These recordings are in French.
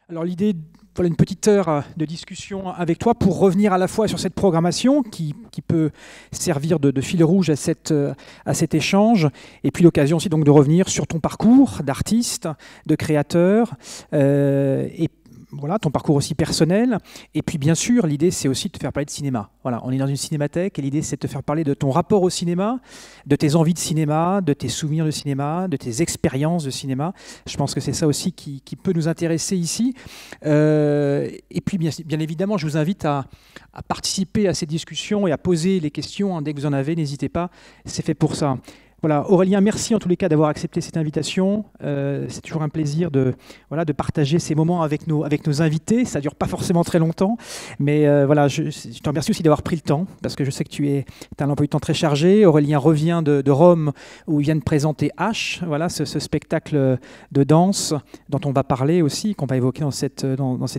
Alors l'idée, voilà une petite heure de discussion avec toi pour revenir à la fois sur cette programmation qui peut servir de fil rouge à cet échange, et puis l'occasion aussi donc de revenir sur ton parcours d'artiste, de créateur, et voilà, ton parcours aussi personnel. Et puis bien sûr, l'idée c'est aussi de te faire parler de cinéma. Voilà, on est dans une cinémathèque et l'idée c'est de te faire parler de ton rapport au cinéma, de tes envies de cinéma, de tes souvenirs de cinéma, de tes expériences de cinéma. Je pense que c'est ça aussi qui peut nous intéresser ici. Et puis bien évidemment, je vous invite à participer à ces discussions et à poser les questions, hein. Dès que vous en avez, n'hésitez pas, c'est fait pour ça. Voilà, Aurélien, merci en tous les cas d'avoir accepté cette invitation. C'est toujours un plaisir de partager ces moments avec nos invités. Ça ne dure pas forcément très longtemps, mais voilà, je te remercie aussi d'avoir pris le temps, parce que je sais que tu as un emploi du temps très chargé. Aurélien revient de Rome, où il vient de présenter H, voilà, ce spectacle de danse dont on va parler aussi, qu'on va évoquer dans cette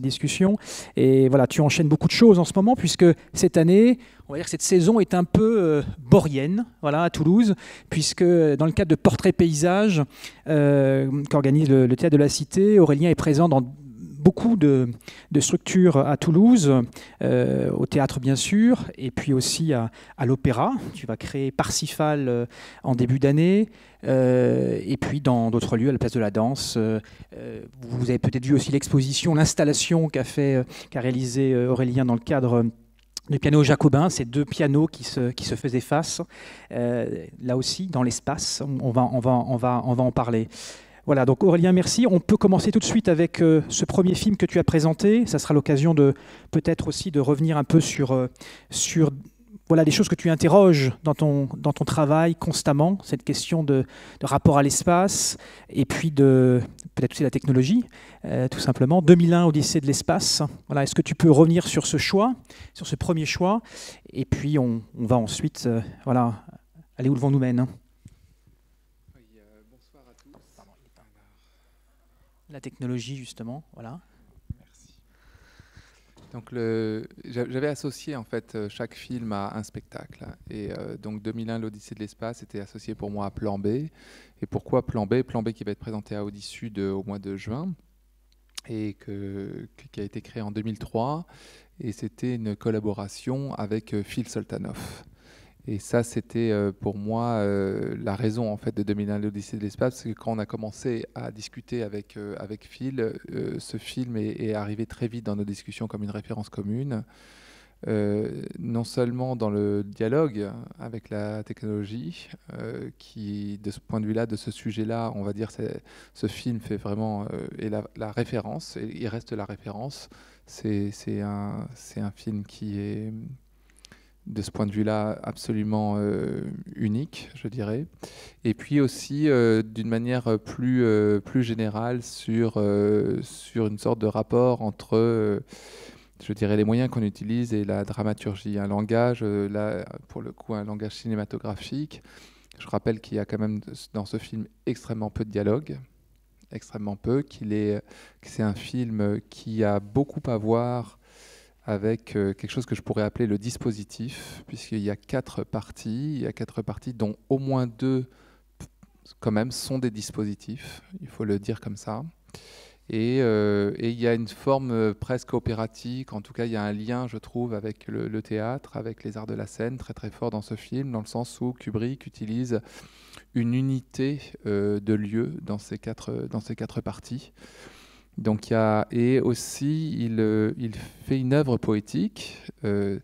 discussion. Et voilà, tu enchaînes beaucoup de choses en ce moment, puisque cette année, on va dire que cette saison est un peu boréenne, voilà, à Toulouse, puisque dans le cadre de Portrait Paysage qu'organise le Théâtre de la Cité, Aurélien est présent dans beaucoup de structures à Toulouse, au théâtre bien sûr, et puis aussi à l'opéra. Tu vas créer Parsifal en début d'année, et puis dans d'autres lieux, à la Place de la Danse. Vous avez peut-être vu aussi l'exposition, l'installation qu'a réalisé Aurélien dans le cadre du piano jacobin, ces deux pianos qui se faisaient face, là aussi dans l'espace. On va en parler. Voilà, donc Aurélien, merci. On peut commencer tout de suite avec ce premier film que tu as présenté. Ça sera l'occasion de peut-être aussi de revenir un peu sur voilà, des choses que tu interroges dans ton travail constamment, cette question de rapport à l'espace, et puis peut-être aussi la technologie, tout simplement. 2001, Odyssée de l'espace. Voilà, est-ce que tu peux revenir sur ce choix, sur ce premier choix, et puis on va ensuite voilà, aller où le vent nous mène. Oui, bonsoir à tous. Pardon, la technologie, justement, voilà. Merci. Donc j'avais associé en fait chaque film à un spectacle. Et donc 2001, l'Odyssée de l'espace était associé pour moi à Plan B. Et pourquoi Plan B? Plan B qui va être présenté à Audisud au mois de juin et qui a été créé en 2003. Et c'était une collaboration avec Phil Soltanov. Et ça, c'était pour moi la raison en fait de 2001 l'Odyssée de l'espace, parce que quand on a commencé à discuter avec Phil, ce film est arrivé très vite dans nos discussions comme une référence commune, non seulement dans le dialogue avec la technologie, qui de ce point de vue-là, de ce sujet-là, on va dire, ce film fait vraiment est la référence, et il reste la référence. C'est un film qui est de ce point de vue-là absolument unique, je dirais. Et puis aussi, d'une manière plus générale, sur une sorte de rapport entre, je dirais, les moyens qu'on utilise et la dramaturgie. Un langage, là, pour le coup, un langage cinématographique. Je rappelle qu'il y a quand même dans ce film extrêmement peu de dialogue, extrêmement peu, que c'est un film qui a beaucoup à voir avec quelque chose que je pourrais appeler le dispositif, puisqu'il y a 4 parties, dont au moins 2 quand même sont des dispositifs, il faut le dire comme ça. Et il y a une forme presque opératique, en tout cas il y a un lien, je trouve, avec le théâtre, avec les arts de la scène, très très fort dans ce film, dans le sens où Kubrick utilise une unité de lieu dans ces quatre parties. Donc et aussi il fait une œuvre poétique. Et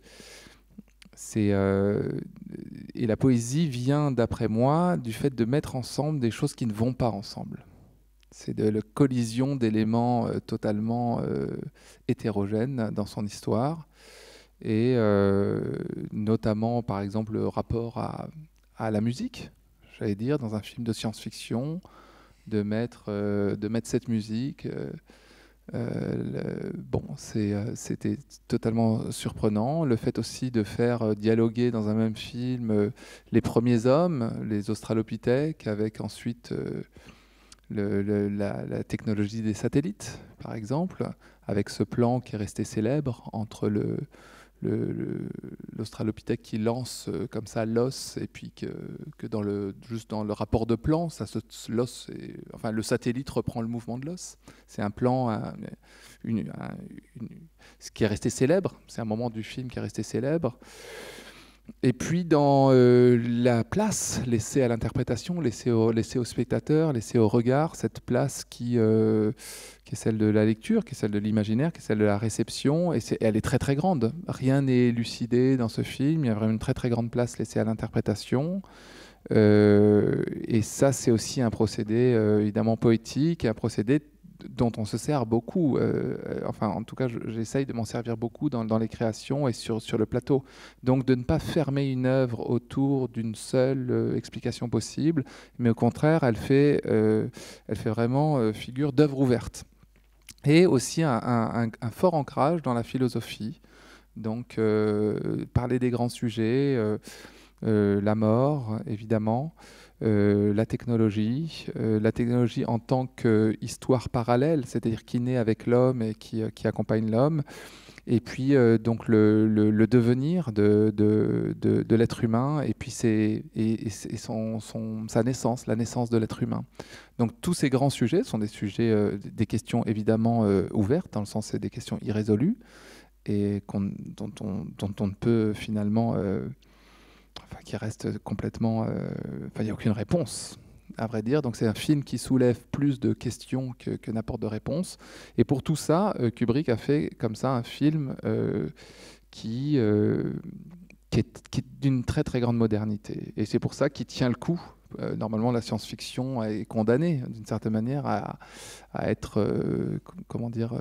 la poésie vient, d'après moi, du fait de mettre ensemble des choses qui ne vont pas ensemble. C'est de la collision d'éléments totalement hétérogènes dans son histoire, et notamment, par exemple, le rapport à la musique, j'allais dire, dans un film de science-fiction, de mettre cette musique. C'était totalement surprenant. Le fait aussi de faire dialoguer dans un même film les premiers hommes, les australopithèques, avec ensuite la technologie des satellites, par exemple, avec ce plan qui est resté célèbre entre l'australopithèque qui lance comme ça l'os, et puis que juste dans le rapport de plan, enfin, le satellite reprend le mouvement de l'os. C'est un plan, ce qui est resté célèbre, c'est un moment du film qui est resté célèbre. Et puis dans la place laissée à l'interprétation, laissée au spectateur, laissée au regard, cette place qui est celle de la lecture, qui est celle de l'imaginaire, qui est celle de la réception, et elle est très très grande. Rien n'est élucidé dans ce film, il y a vraiment une très très grande place laissée à l'interprétation. Et ça, c'est aussi un procédé évidemment poétique, un procédé dont on se sert beaucoup. Enfin, en tout cas, j'essaye de m'en servir beaucoup dans les créations et sur le plateau. Donc, de ne pas fermer une œuvre autour d'une seule explication possible, mais au contraire, elle fait vraiment figure d'œuvre ouverte. Et aussi un fort ancrage dans la philosophie. Donc, parler des grands sujets, la mort, évidemment, la technologie en tant qu'histoire parallèle, c'est-à-dire qui naît avec l'homme et qui accompagne l'homme, et puis donc le devenir de l'être humain, et puis sa naissance, la naissance de l'être humain. Donc tous ces grands sujets sont des sujets, des questions évidemment ouvertes, dans le sens c'est des questions irrésolues, et dont on ne peut finalement... Enfin, qui reste complètement... il n'y a aucune réponse, à vrai dire. Donc c'est un film qui soulève plus de questions que n'apporte de réponses. Et pour tout ça, Kubrick a fait comme ça un film qui est d'une très très grande modernité. Et c'est pour ça qu'il tient le coup. Normalement, la science-fiction est condamnée, d'une certaine manière, à être, comment dire,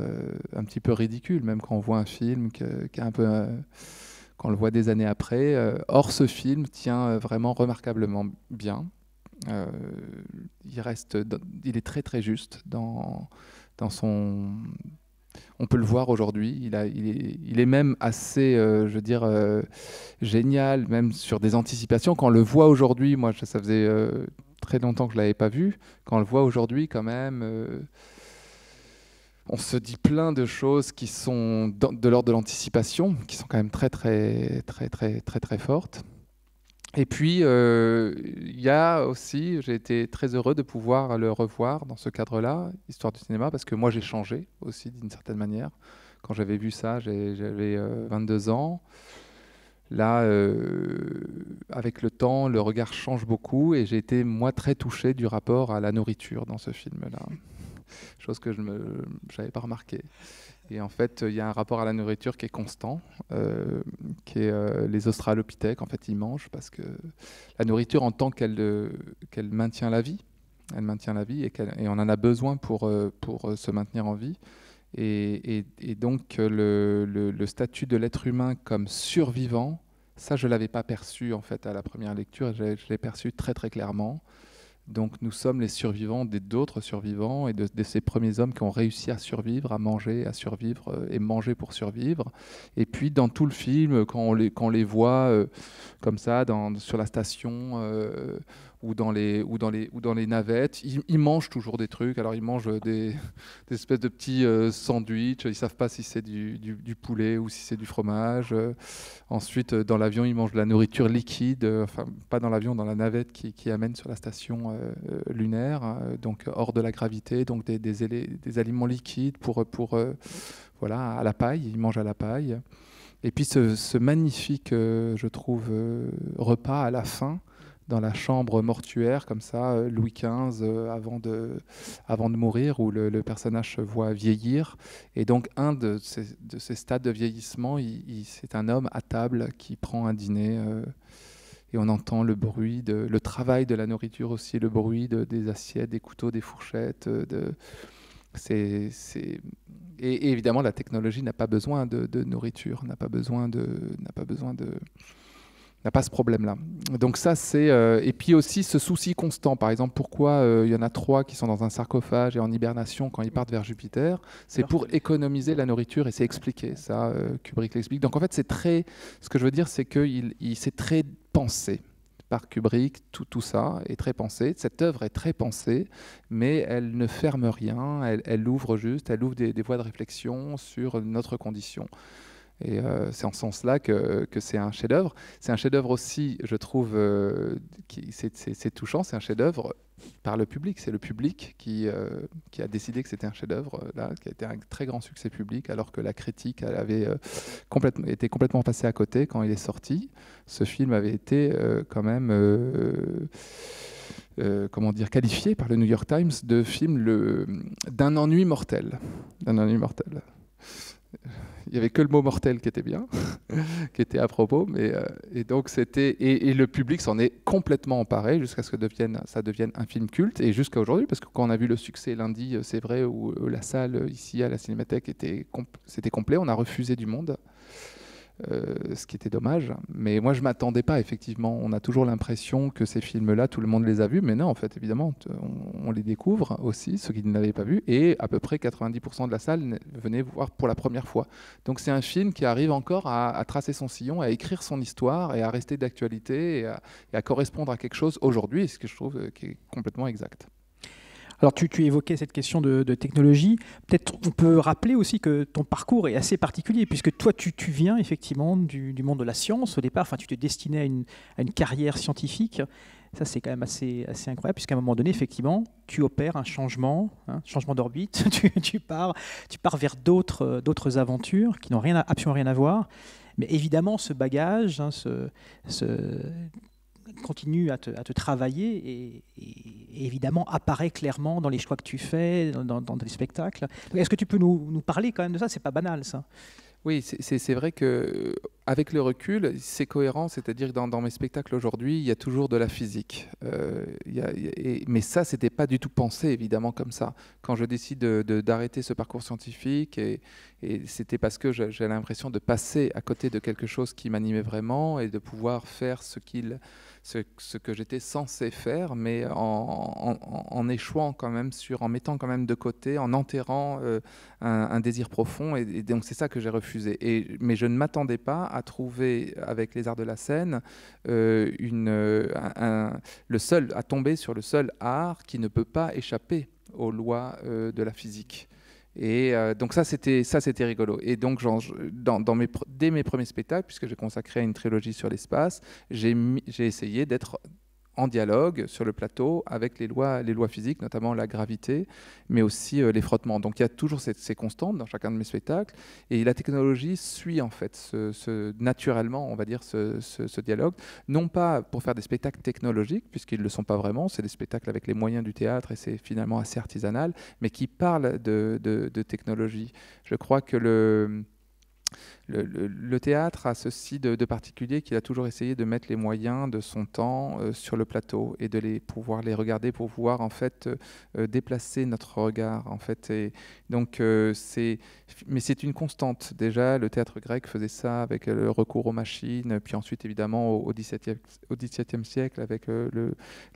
un petit peu ridicule, même quand on voit un film qui est un peu... quand on le voit des années après. Or, ce film tient vraiment remarquablement bien. Il est très très juste dans son... On peut le voir aujourd'hui. Il est même assez, je veux dire, génial, même sur des anticipations. Quand on le voit aujourd'hui, moi, ça faisait très longtemps que je ne l'avais pas vu. Quand on le voit aujourd'hui, quand même... on se dit plein de choses qui sont de l'ordre de l'anticipation, qui sont quand même très très très très très très fortes. Et puis il y a aussi, j'ai été très heureux de pouvoir le revoir dans ce cadre-là, Histoire du cinéma, parce que moi j'ai changé aussi d'une certaine manière. Quand j'avais vu ça, j'avais 22 ans. Là, avec le temps, le regard change beaucoup, et j'ai été moi très touché du rapport à la nourriture dans ce film-là. Chose que je n'avais pas remarqué. Et en fait, il y a un rapport à la nourriture qui est constant, qui est les australopithèques, en fait, ils mangent parce que la nourriture, en tant qu'elle maintient la vie, elle maintient la vie, et on en a besoin pour se maintenir en vie. Et donc, le statut de l'être humain comme survivant, ça, je ne l'avais pas perçu, en fait, à la première lecture, je l'ai perçu très, très clairement. Donc nous sommes les survivants d'autres survivants et de ces premiers hommes qui ont réussi à survivre, à manger, à survivre et manger pour survivre. Et puis dans tout le film, quand on les voit comme ça sur la station ou dans les navettes, ils mangent toujours des trucs. Alors ils mangent des espèces de petits sandwichs. Ils ne savent pas si c'est du poulet ou si c'est du fromage. Ensuite, dans l'avion, ils mangent de la nourriture liquide. Enfin, pas dans l'avion, dans la navette qui amène sur la station lunaire, donc hors de la gravité, donc des aliments liquides voilà, à la paille. Ils mangent à la paille. Et puis ce magnifique, je trouve, repas à la fin, dans la chambre mortuaire, comme ça, Louis XV, avant de mourir, où le personnage se voit vieillir. Et donc, un de ces stades de vieillissement, c'est un homme à table qui prend un dîner, et on entend le bruit, le travail de la nourriture aussi, le bruit des assiettes, des couteaux, des fourchettes. Et évidemment, la technologie n'a pas besoin de nourriture, n'a pas ce problème-là. Donc ça, c'est... et puis aussi ce souci constant. Par exemple, pourquoi il y en a 3 qui sont dans un sarcophage et en hibernation quand ils partent vers Jupiter? C'est pour économiser la nourriture, et c'est expliqué. Ça, Kubrick l'explique. Donc en fait, ce que je veux dire, c'est que c'est très pensé par Kubrick. Tout ça est très pensé. Cette œuvre est très pensée, mais elle ne ferme rien. Elle ouvre des voies de réflexion sur notre condition. Et c'est en ce sens-là que c'est un chef-d'œuvre. C'est un chef-d'œuvre aussi, je trouve, c'est touchant, c'est un chef-d'œuvre par le public. C'est le public qui a décidé que c'était un chef-d'œuvre, là, qui a été un très grand succès public, alors que la critique elle avait été complètement passée à côté quand il est sorti. Ce film avait été quand même comment dire, qualifié par le New York Times de film d'un ennui mortel. D'un ennui mortel. Il n'y avait que le mot mortel qui était bien, qui était à propos, et donc et le public s'en est complètement emparé jusqu'à ce que ça devienne un film culte, et jusqu'à aujourd'hui, parce que quand on a vu le succès lundi, c'est vrai, où la salle ici à la Cinémathèque c'était complet, on a refusé du monde. Ce qui était dommage. Mais moi, je ne m'attendais pas, effectivement. On a toujours l'impression que ces films-là, tout le monde les a vus. Mais non, en fait, évidemment, on les découvre aussi, ceux qui ne l'avaient pas vu. Et à peu près 90% de la salle venait voir pour la première fois. Donc c'est un film qui arrive encore à tracer son sillon, à écrire son histoire et à rester d'actualité et à correspondre à quelque chose aujourd'hui, ce que je trouve qui est complètement exact. Alors, tu évoquais cette question de technologie. Peut-être on peut rappeler aussi que ton parcours est assez particulier, puisque toi, tu viens effectivement du monde de la science au départ. Enfin, tu te destinais à une carrière scientifique. Ça, c'est quand même assez incroyable, puisqu'à un moment donné, effectivement, tu opères un changement d'orbite. tu pars vers d'autres aventures qui n'ont absolument rien à voir. Mais évidemment, ce bagage, continue à te travailler et évidemment apparaît clairement dans les choix que tu fais, dans tes spectacles. Est-ce que tu peux nous parler quand même de ça? C'est pas banal, ça. Oui, c'est vrai qu'avec le recul, c'est cohérent, c'est-à-dire que dans mes spectacles aujourd'hui, il y a toujours de la physique. Mais ça, c'était pas du tout pensé, évidemment, comme ça. Quand je décide d'arrêter ce parcours scientifique, et c'était parce que j'ai l'impression de passer à côté de quelque chose qui m'animait vraiment et de pouvoir faire ce que j'étais censé faire, mais en échouant quand même en mettant quand même de côté, en enterrant un désir profond. Et donc c'est ça que j'ai refusé. Mais je ne m'attendais pas à trouver avec les arts de la scène à tomber sur le seul art qui ne peut pas échapper aux lois de la physique. Et donc ça c'était rigolo. Et donc dès mes premiers spectacles, puisque j'ai consacré à une trilogie sur l'espace, j'ai essayé d'être en dialogue sur le plateau avec les lois physiques, notamment la gravité, mais aussi les frottements. Donc il y a toujours ces constantes dans chacun de mes spectacles, et la technologie suit en fait naturellement, on va dire, ce dialogue, non pas pour faire des spectacles technologiques, puisqu'ils ne le sont pas vraiment, c'est des spectacles avec les moyens du théâtre, et c'est finalement assez artisanal, mais qui parlent de technologie. Je crois que le théâtre a ceci de particulier qu'il a toujours essayé de mettre les moyens de son temps sur le plateau et de pouvoir les regarder pour pouvoir en fait déplacer notre regard en fait. Et donc mais c'est une constante. Déjà le théâtre grec faisait ça avec le recours aux machines, puis ensuite évidemment au XVIIe siècle avec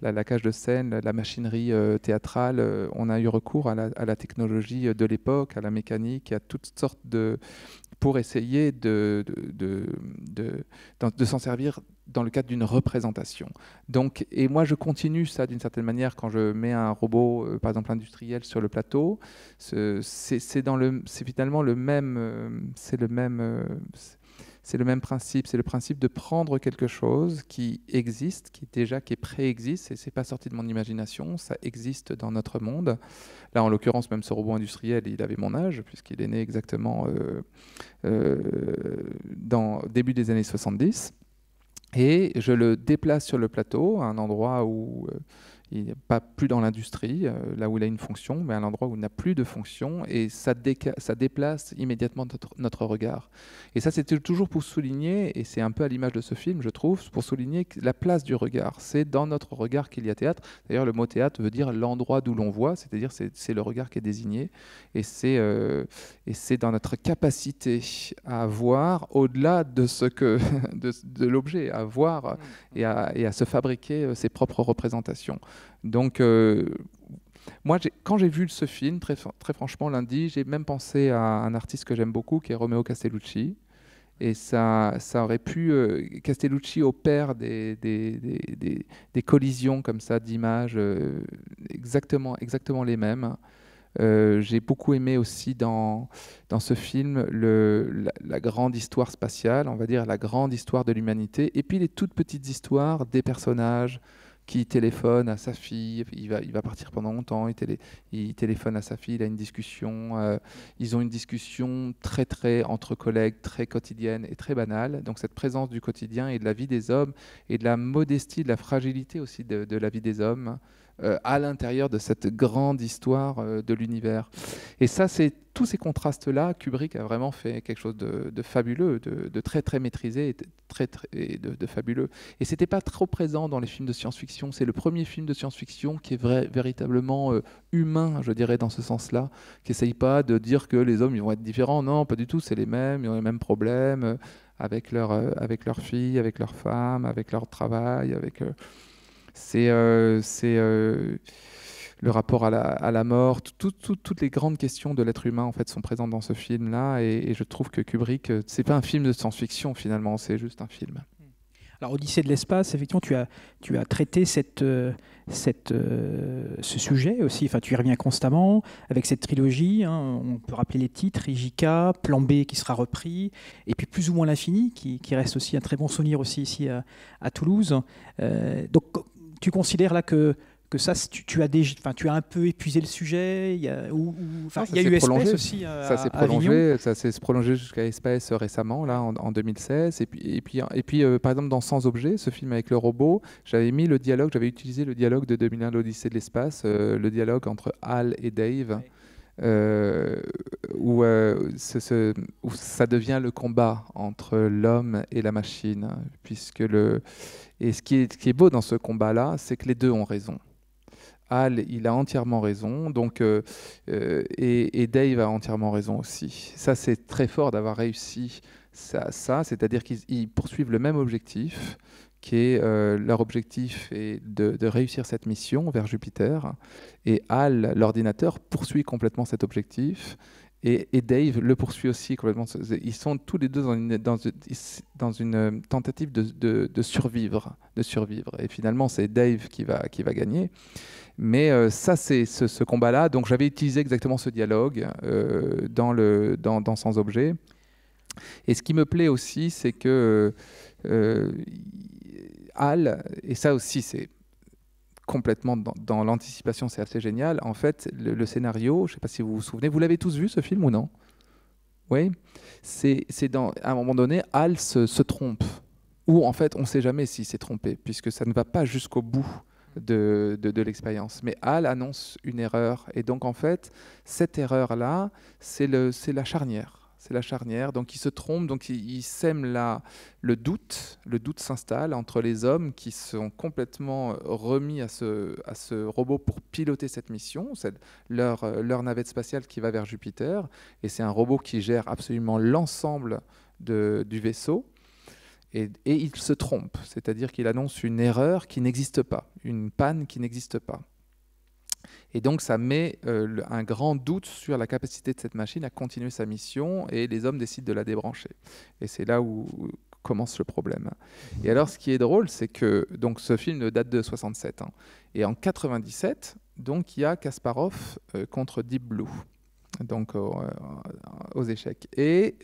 la cage de scène, la machinerie théâtrale. On a eu recours à la technologie de l'époque, à la mécanique, à toutes sortes pour essayer de s'en servir dans le cadre d'une représentation. Donc, et moi, je continue ça d'une certaine manière quand je mets un robot, par exemple industriel, sur le plateau. C'est finalement le même, c'est le même principe. C'est le principe de prendre quelque chose qui existe, qui préexiste, et c'est pas sorti de mon imagination, ça existe dans notre monde. Là, en l'occurrence, même ce robot industriel, il avait mon âge, puisqu'il est né exactement début des années 70. Et je le déplace sur le plateau, à un endroit où il n'est pas plus dans l'industrie, là où il a une fonction, mais à un endroit où il n'a plus de fonction, et ça déplace immédiatement notre regard. Et ça, c'était toujours pour souligner, et c'est un peu à l'image de ce film, je trouve, pour souligner la place du regard. C'est dans notre regard qu'il y a théâtre. D'ailleurs, le mot théâtre veut dire l'endroit d'où l'on voit, c'est-à-dire c'est le regard qui est désigné, et c'est dans notre capacité à voir au-delà de de l'objet, à voir et à se fabriquer ses propres représentations. Donc, moi, quand j'ai vu ce film, très franchement, lundi, j'ai même pensé à un artiste que j'aime beaucoup, qui est Romeo Castellucci. Et ça aurait pu... Castellucci opère des collisions comme ça d'images exactement les mêmes. J'ai beaucoup aimé aussi dans ce film la grande histoire spatiale, on va dire la grande histoire de l'humanité, et puis les toutes petites histoires des personnages qui téléphone à sa fille, il va partir pendant longtemps, il téléphone à sa fille, il a une discussion, ils ont une discussion très très entre collègues, très quotidienne et très banale. Donc cette présence du quotidien et de la vie des hommes et de la modestie, de la fragilité aussi de la vie des hommes à l'intérieur de cette grande histoire de l'univers. Et ça, c'est tous ces contrastes-là, Kubrick a vraiment fait quelque chose de fabuleux, de très très maîtrisé et de fabuleux. Et c'était pas trop présent dans les films de science-fiction. C'est le premier film de science-fiction qui est véritablement humain, je dirais, dans ce sens-là, qui essaye pas de dire que les hommes ils vont être différents. Non, pas du tout. C'est les mêmes, ils ont les mêmes problèmes avec leur fille, avec leur femme, avec leur travail, c'est le rapport à la mort, toutes les grandes questions de l'être humain en fait sont présentes dans ce film-là, et je trouve que Kubrick, c'est pas un film de science-fiction finalement, c'est juste un film. Alors, Odyssée de l'espace, effectivement, tu as traité ce sujet aussi, enfin, tu y reviens constamment avec cette trilogie, hein, on peut rappeler les titres, IJK, Plan B qui sera repris, et puis Plus ou moins l'infini, qui reste aussi un très bon souvenir aussi ici à Toulouse. Donc, tu considères là que ça, tu as un peu épuisé le sujet. Il y a eu Espèce aussi ça s'est prolongé, ça s'est prolongé jusqu'à Espèce récemment, là, en 2016. Et puis par exemple, dans Sans objet, ce film avec le robot, j'avais utilisé le dialogue de 2001, l'Odyssée de l'espace, le dialogue entre Hal et Dave. Ouais. Où ça devient le combat entre l'homme et la machine, et ce qui est beau dans ce combat-là, c'est que les deux ont raison. Hal, il a entièrement raison, et Dave a entièrement raison aussi. Ça, c'est très fort d'avoir réussi ça, c'est-à-dire qu'ils poursuivent le même objectif, qui est leur objectif est de réussir cette mission vers Jupiter, et Hal, l'ordinateur, poursuit complètement cet objectif, et Dave le poursuit aussi complètement. Ils sont tous les deux dans une tentative de survivre, et finalement c'est Dave qui va gagner. Mais ça, c'est ce combat-là. Donc j'avais utilisé exactement ce dialogue dans Sans objet. Et ce qui me plaît aussi, c'est que Hal, et ça aussi c'est complètement dans l'anticipation, c'est assez génial. En fait, le scénario, je ne sais pas si vous vous souvenez, vous l'avez tous vu ce film ou non? Oui. À un moment donné, Hal se trompe. Ou en fait, on ne sait jamais s'il s'est trompé, puisque ça ne va pas jusqu'au bout de l'expérience. Mais Hal annonce une erreur. Et donc, en fait, cette erreur-là, c'est la charnière. C'est la charnière. Donc, il se trompe. Donc, il sème le doute. Le doute s'installe entre les hommes qui sont complètement remis à ce robot pour piloter cette mission. C'est leur navette spatiale qui va vers Jupiter. Et c'est un robot qui gère absolument l'ensemble du vaisseau. Et il se trompe, c'est-à-dire qu'il annonce une erreur qui n'existe pas, une panne qui n'existe pas. Et donc ça met un grand doute sur la capacité de cette machine à continuer sa mission, et les hommes décident de la débrancher. Et c'est là où commence le problème. Et alors ce qui est drôle, c'est que donc, ce film date de 67, hein, et en 97, donc, il y a Kasparov contre Deep Blue. Donc aux échecs. Et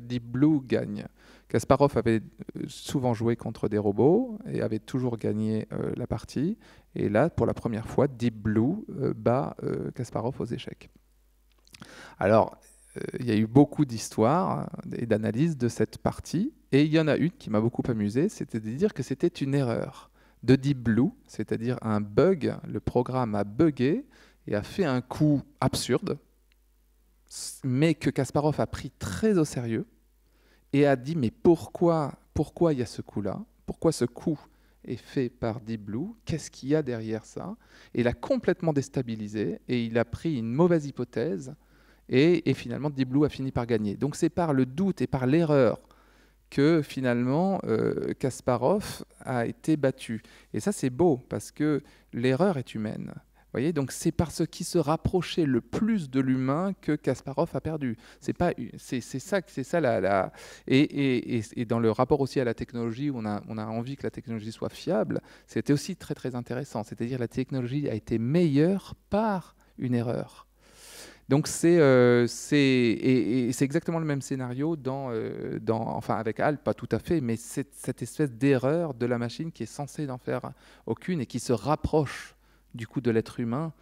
Deep Blue gagne. Kasparov avait souvent joué contre des robots et avait toujours gagné la partie. Et là, pour la première fois, Deep Blue bat Kasparov aux échecs. Alors, il y a eu beaucoup d'histoires et d'analyses de cette partie. Et il y en a une qui m'a beaucoup amusé, c'était de dire que c'était une erreur de Deep Blue, c'est-à-dire un bug. Le programme a bugué et a fait un coup absurde, mais que Kasparov a pris très au sérieux et a dit mais pourquoi il y a ce coup-là? Pourquoi ce coup est fait par Deep Blue? Qu'est-ce qu'il y a derrière ça? Et il a complètement déstabilisé et il a pris une mauvaise hypothèse et finalement Deep Blue a fini par gagner. Donc c'est par le doute et par l'erreur que finalement Kasparov a été battu. Et ça c'est beau parce que l'erreur est humaine. Voyez, donc c'est parce qu'il se rapprochait le plus de l'humain que Kasparov a perdu. C'est ça et dans le rapport aussi à la technologie, on a envie que la technologie soit fiable. C'était aussi très très intéressant. C'est-à-dire la technologie a été meilleure par une erreur. Donc et c'est exactement le même scénario enfin avec Al, pas tout à fait, mais c'est cette espèce d'erreur de la machine qui est censée n'en faire aucune et qui se rapproche du coup de l'être humain,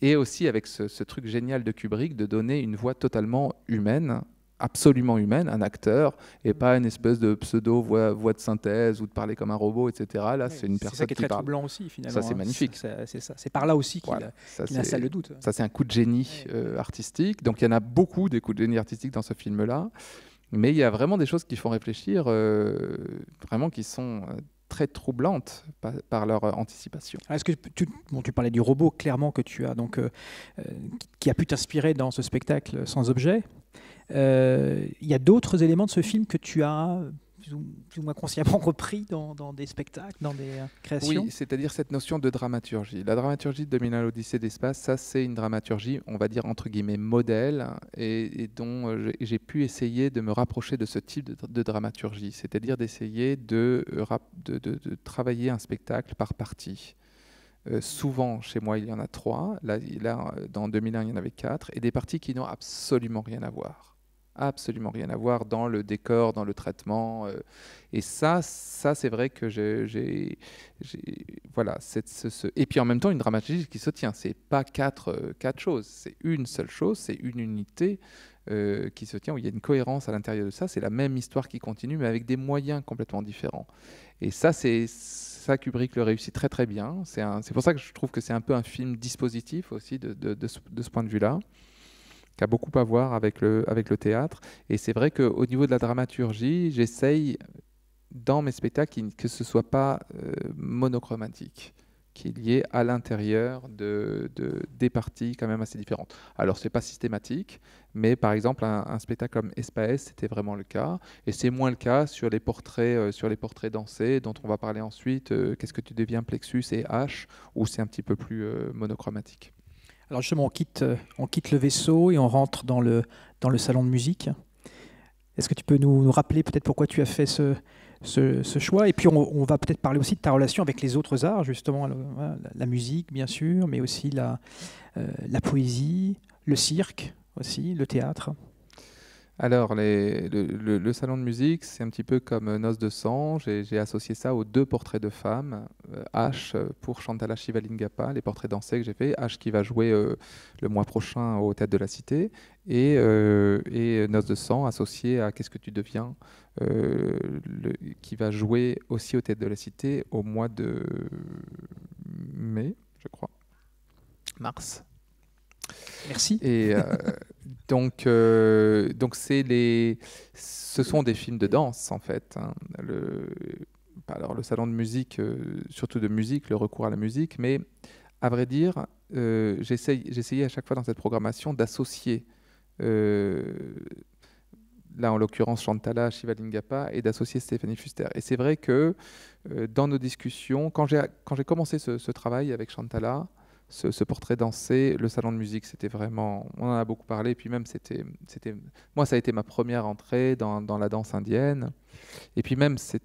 et aussi avec ce truc génial de Kubrick de donner une voix totalement humaine, absolument humaine, un acteur, et pas une espèce de pseudo-voix de synthèse ou de parler comme un robot, etc. Là, Oui, c'est une c'est ça personne qui est qui très parle. troublant aussi, finalement. Ça, c'est magnifique. C'est ça. C'est par là aussi qu'il Voilà, qu'il installe le doute. ça, c'est un coup de génie artistique. Donc, il y en a beaucoup des coups de génie artistique dans ce film-là. Mais il y a vraiment des choses qui font réfléchir, vraiment qui sont très troublantes par leur anticipation. Est-ce que tu parlais du robot, clairement, que tu as, donc, qui a pu t'inspirer dans ce spectacle sans objet. Il y a d'autres éléments de ce film que tu as plus ou moins consciemment repris dans des spectacles, dans des créations? Oui, c'est-à-dire cette notion de dramaturgie. La dramaturgie de 2001 l'Odyssée d'espace, ça c'est une dramaturgie, on va dire entre guillemets modèle, et dont j'ai pu essayer de me rapprocher de ce type de dramaturgie, c'est-à-dire d'essayer de travailler un spectacle par partie. Souvent, chez moi, il y en a 3. Là, dans 2001, il y en avait 4. Et des parties qui n'ont absolument rien à voir. Absolument rien à voir dans le décor, dans le traitement. Et ça c'est vrai que voilà. Et puis en même temps, une dramaturgie qui se tient. C'est pas quatre choses. C'est une seule chose. C'est une unité qui se tient, où il y a une cohérence à l'intérieur de ça. C'est la même histoire qui continue, mais avec des moyens complètement différents. Et ça, Kubrick le réussit très très bien. C'est pour ça que je trouve que c'est un peu un film dispositif aussi de ce point de vue-là, qui a beaucoup à voir avec le théâtre. Et c'est vrai qu'au niveau de la dramaturgie, j'essaye dans mes spectacles que ce ne soit pas monochromatique, qu'il y ait à l'intérieur des parties quand même assez différentes. Alors, ce n'est pas systématique, mais par exemple, un spectacle comme Espace, c'était vraiment le cas. Et c'est moins le cas sur les portraits dansés, dont on va parler ensuite, Qu'est-ce que tu deviens, Plexus et H, où c'est un petit peu plus monochromatique. Alors justement, on quitte le vaisseau et on rentre dans le salon de musique. Est-ce que tu peux nous rappeler peut-être pourquoi tu as fait ce choix? Et puis on va peut-être parler aussi de ta relation avec les autres arts, justement, la musique bien sûr, mais aussi la poésie, le cirque aussi, le théâtre. Alors, le salon de musique, c'est un petit peu comme Noces de sang. J'ai associé ça aux 2 portraits de femmes. H pour Chantala Shivalingappa, les portraits dansés que j'ai fait. H qui va jouer le mois prochain au Théâtre de la Cité. Et Noces de sang associé à Qu'est-ce que tu deviens, qui va jouer aussi au Théâtre de la Cité au mois de mai, je crois. Mars. Merci. Et donc ce sont des films de danse en fait. Hein. Alors le salon de musique, surtout de musique, le recours à la musique, mais à vrai dire, j'essayais à chaque fois dans cette programmation d'associer, là en l'occurrence Chantala Shivalingappa, et d'associer Stéphanie Fuster. Et c'est vrai que dans nos discussions, quand j'ai commencé ce travail avec Chantala, ce portrait dansé, le salon de musique, c'était vraiment, on en a beaucoup parlé, et puis même moi ça a été ma première entrée dans la danse indienne, et puis même ça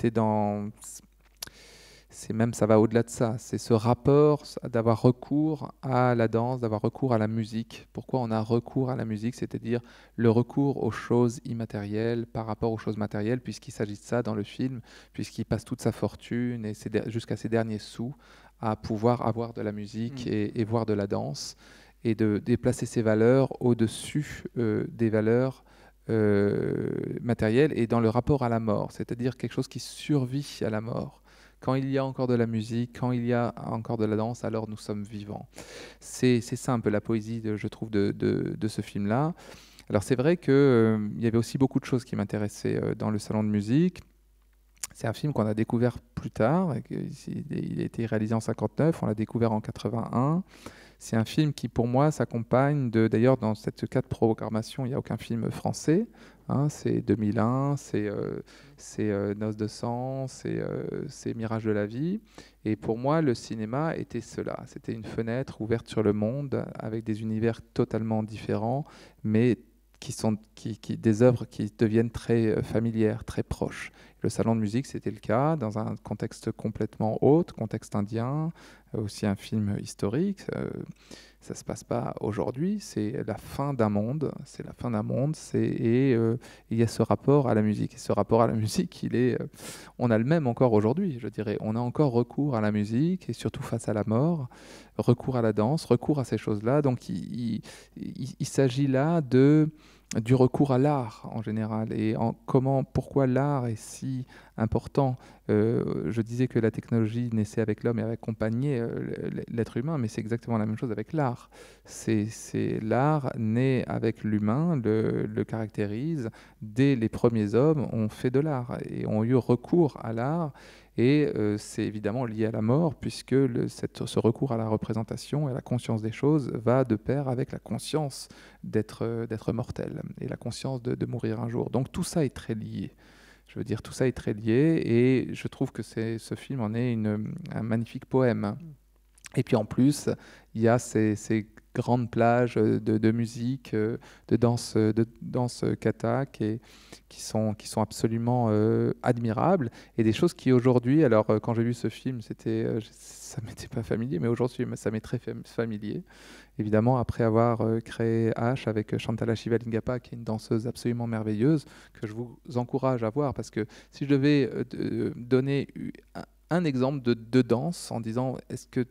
va au-delà de ça, c'est ce rapport d'avoir recours à la danse, d'avoir recours à la musique. Pourquoi on a recours à la musique, c'est-à-dire le recours aux choses immatérielles par rapport aux choses matérielles, puisqu'il s'agit de ça dans le film, puisqu'il passe toute sa fortune et jusqu'à ses derniers sous à pouvoir avoir de la musique et voir de la danse, et de déplacer ses valeurs au-dessus des valeurs matérielles, et dans le rapport à la mort, c'est-à-dire quelque chose qui survit à la mort. Quand il y a encore de la musique, quand il y a encore de la danse, alors nous sommes vivants. C'est ça un peu la poésie, je trouve, de ce film-là. Alors c'est vrai qu'il y avait aussi beaucoup de choses qui m'intéressaient dans le salon de musique. C'est un film qu'on a découvert plus tard. Il a été réalisé en 1959, on l'a découvert en 1981. C'est un film qui, pour moi, s'accompagne d'ailleurs, dans cette cas de programmation, il n'y a aucun film français. Hein, c'est 2001, c'est Noces de sang, c'est Mirage de la vie. Et pour moi, le cinéma était cela. C'était une fenêtre ouverte sur le monde, avec des univers totalement différents, mais des œuvres qui deviennent très familières, très proches. Le salon de musique, c'était le cas, dans un contexte complètement autre, contexte indien, aussi un film historique. Ça ne se passe pas aujourd'hui, c'est la fin d'un monde, c'est la fin d'un monde, il y a ce rapport à la musique. Et ce rapport à la musique, on a le même encore aujourd'hui, je dirais. On a encore recours à la musique, et surtout face à la mort, recours à la danse, recours à ces choses-là. Donc il s'agit là du recours à l'art en général, et pourquoi l'art est si important. Je disais que la technologie naissait avec l'homme et avait accompagné l'être humain, mais c'est exactement la même chose avec l'art. L'art naît avec l'humain, le caractérise. Dès les premiers hommes ont fait de l'art et ont eu recours à l'art. Et c'est évidemment lié à la mort, puisque ce recours à la représentation et à la conscience des choses va de pair avec la conscience d'être mortel et la conscience de mourir un jour. Donc tout ça est très lié. Je veux dire, tout ça est très lié, et je trouve que ce film en est un magnifique poème. Et puis en plus, il y a ces grandes plages de musique, de danse kata qui sont absolument admirables, et des choses qui aujourd'hui, alors quand j'ai vu ce film, ça m'était pas familier, mais aujourd'hui ça m'est très familier. Évidemment, après avoir créé H avec Shantala Shivalingappa, qui est une danseuse absolument merveilleuse, que je vous encourage à voir, parce que si je devais donner un exemple de danse en disant, est-ce que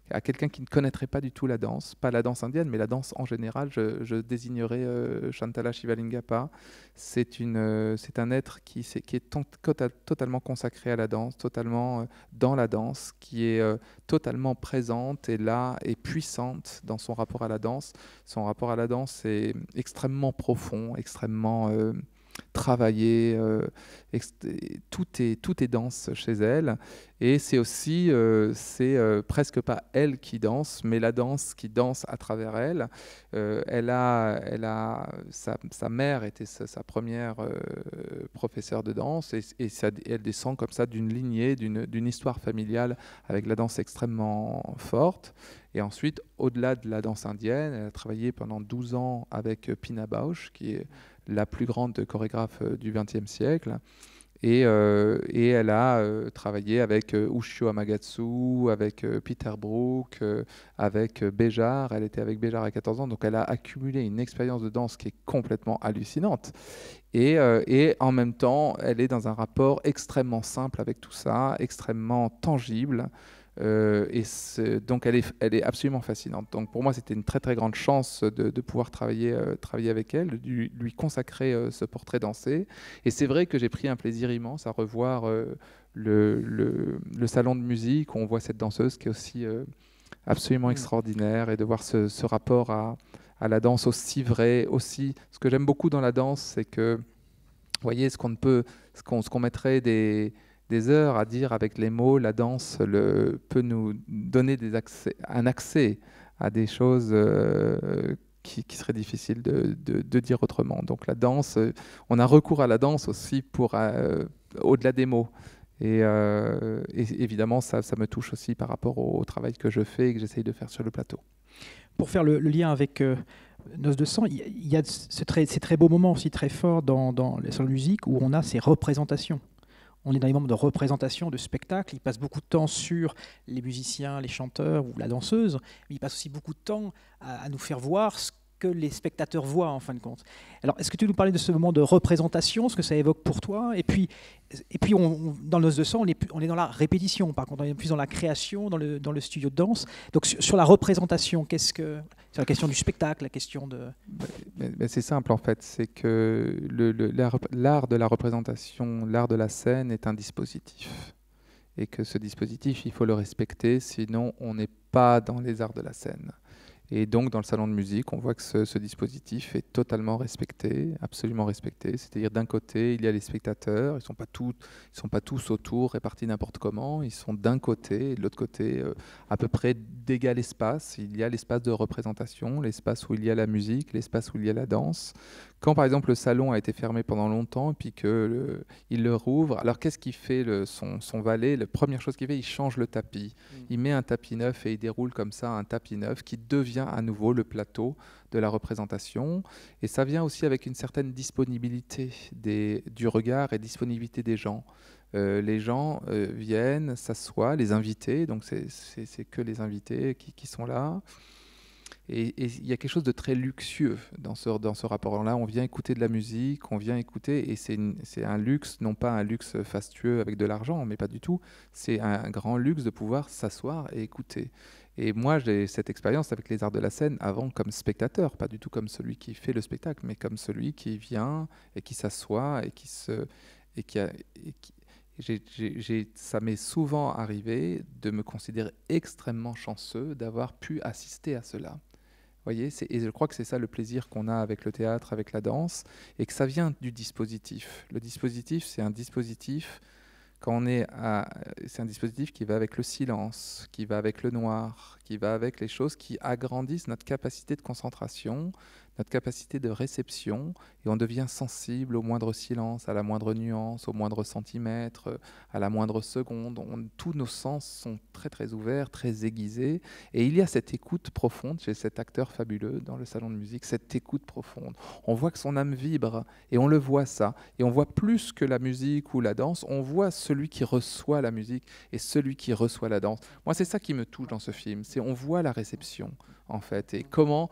à quelqu'un qui ne connaîtrait pas du tout la danse, pas la danse indienne, mais la danse en général, je désignerais Shantala Shivalingappa. C'est un être qui est totalement consacré à la danse, totalement dans la danse, qui est totalement présente et là, et puissante dans son rapport à la danse. Son rapport à la danse est extrêmement profond, extrêmement travaillé, tout est danse chez elle, et c'est aussi presque pas elle qui danse, mais la danse qui danse à travers elle. Sa mère était sa première professeure de danse, et elle descend comme ça d'une lignée, d'une histoire familiale avec la danse extrêmement forte. Et ensuite, au-delà de la danse indienne, elle a travaillé pendant 12 ans avec Pina Bausch, qui est la plus grande chorégraphe du XXe siècle. Et elle a travaillé avec Ushio Amagatsu, avec Peter Brook, avec Béjart. Elle était avec Béjart à 14 ans, donc elle a accumulé une expérience de danse qui est complètement hallucinante. Et en même temps, elle est dans un rapport extrêmement simple avec tout ça, extrêmement tangible. Donc elle est absolument fascinante. Donc pour moi, c'était une très très grande chance de pouvoir travailler avec elle, de lui consacrer ce portrait dansé. Et c'est vrai que j'ai pris un plaisir immense à revoir le salon de musique où on voit cette danseuse qui est aussi absolument extraordinaire, et de voir ce rapport à la danse aussi vrai. Aussi, ce que j'aime beaucoup dans la danse, c'est que, vous voyez, ce qu'on mettrait des heures à dire avec les mots, la danse peut nous donner un accès à des choses qui seraient difficiles de dire autrement. Donc la danse, on a recours à la danse aussi au-delà des mots. Et évidemment, ça me touche aussi par rapport au travail que je fais et que j'essaye de faire sur le plateau. Pour faire le lien avec Noces de sang, il y a ces très beaux moments aussi très forts dans les salons de musique où on a ces représentations. On est dans les moments de représentation, de spectacle. Il passe beaucoup de temps sur les musiciens, les chanteurs ou la danseuse, mais il passe aussi beaucoup de temps à nous faire voir ce que les spectateurs voient en fin de compte. Alors, est-ce que tu nous parlais de ce moment de représentation, ce que ça évoque pour toi? Et puis dans Noces de sang, on est dans la répétition. Par contre, on est plus dans la création, dans le studio de danse. Donc, sur la représentation, c'est la question du spectacle, la question de... Mais c'est simple en fait, c'est que l'art de la représentation, l'art de la scène est un dispositif. Et que ce dispositif, il faut le respecter, sinon on n'est pas dans les arts de la scène. Et donc, dans le salon de musique, on voit que ce dispositif est totalement respecté, absolument respecté. C'est-à-dire, d'un côté, il y a les spectateurs, ils sont pas tous autour, répartis n'importe comment. Ils sont d'un côté, et de l'autre côté, à peu près d'égal espace. Il y a l'espace de représentation, l'espace où il y a la musique, l'espace où il y a la danse, Quand par exemple le salon a été fermé pendant longtemps, puis qu'il le rouvre, alors qu'est-ce qu'il fait son valet? La première chose qu'il fait, il change le tapis. Il met un tapis neuf et il déroule comme ça un tapis neuf qui devient à nouveau le plateau de la représentation. Et ça vient aussi avec une certaine disponibilité du regard et disponibilité des gens. Les gens viennent, s'assoient, les invités, donc c'est que les invités qui sont là. Et il y a quelque chose de très luxueux dans ce rapport-là. On vient écouter de la musique, on vient écouter, et c'est un luxe, non pas un luxe fastueux avec de l'argent, mais pas du tout. C'est un grand luxe de pouvoir s'asseoir et écouter. Et moi, j'ai cette expérience avec les arts de la scène avant comme spectateur, pas du tout comme celui qui fait le spectacle, mais comme celui qui vient et qui s'assoit et ça m'est souvent arrivé de me considérer extrêmement chanceux d'avoir pu assister à cela. Voyez, et je crois que c'est ça le plaisir qu'on a avec le théâtre, avec la danse, et que ça vient du dispositif. Le dispositif, c'est un dispositif c'est un dispositif qui va avec le silence, qui va avec le noir, qui va avec les choses qui agrandissent notre capacité de concentration, notre capacité de réception, et on devient sensible au moindre silence, à la moindre nuance, au moindre centimètre, à la moindre seconde. Tous nos sens sont très très ouverts, très aiguisés, et il y a cette écoute profonde chez cet acteur fabuleux dans le salon de musique, cette écoute profonde. On voit que son âme vibre, et on le voit ça, et on voit plus que la musique ou la danse, on voit celui qui reçoit la musique et celui qui reçoit la danse. Moi, c'est ça qui me touche dans ce film, c'est on voit la réception, en fait, et comment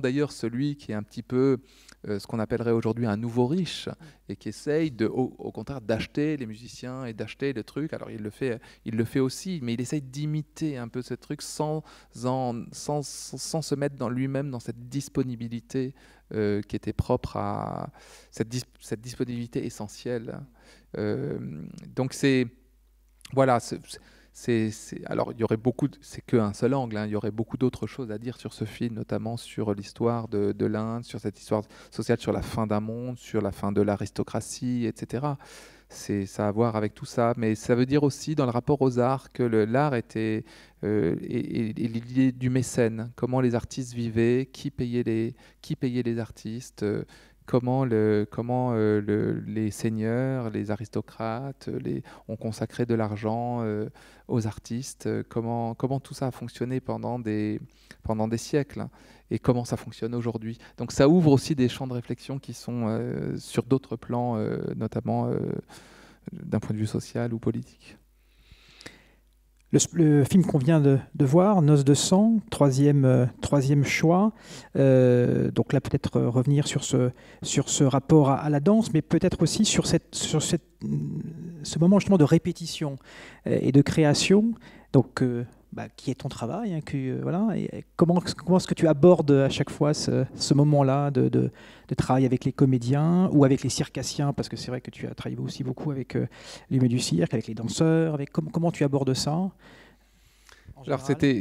d'ailleurs celui qui est un petit peu ce qu'on appellerait aujourd'hui un nouveau riche et qui essaye au contraire d'acheter les musiciens et d'acheter le truc. Alors il le fait aussi, mais il essaye d'imiter un peu ce truc sans se mettre dans lui-même dans cette disponibilité qui était propre à cette disponibilité essentielle. Donc voilà. Alors, il y aurait c'est qu'un seul angle, hein, il y aurait beaucoup d'autres choses à dire sur ce film, notamment sur l'histoire de l'Inde, sur cette histoire sociale, sur la fin d'un monde, sur la fin de l'aristocratie, etc. Ça a à voir avec tout ça, mais ça veut dire aussi dans le rapport aux arts que l'art était et l'idée du mécène, comment les artistes vivaient, qui payait les artistes, comment les seigneurs, les aristocrates, ont consacré de l'argent aux artistes, comment tout ça a fonctionné pendant des siècles et comment ça fonctionne aujourd'hui. Donc ça ouvre aussi des champs de réflexion qui sont sur d'autres plans, notamment d'un point de vue social ou politique. Le film qu'on vient de voir, Noces de sang, troisième choix. Donc là, peut-être revenir sur ce rapport à la danse, mais peut-être aussi sur ce moment justement de répétition et de création. Donc, qui est ton travail, hein, voilà. Et comment est-ce que tu abordes à chaque fois ce moment-là de travail avec les comédiens ou avec les circassiens, parce que c'est vrai que tu as travaillé aussi beaucoup avec l'humain du cirque, avec les danseurs, comment tu abordes ça? Alors c'était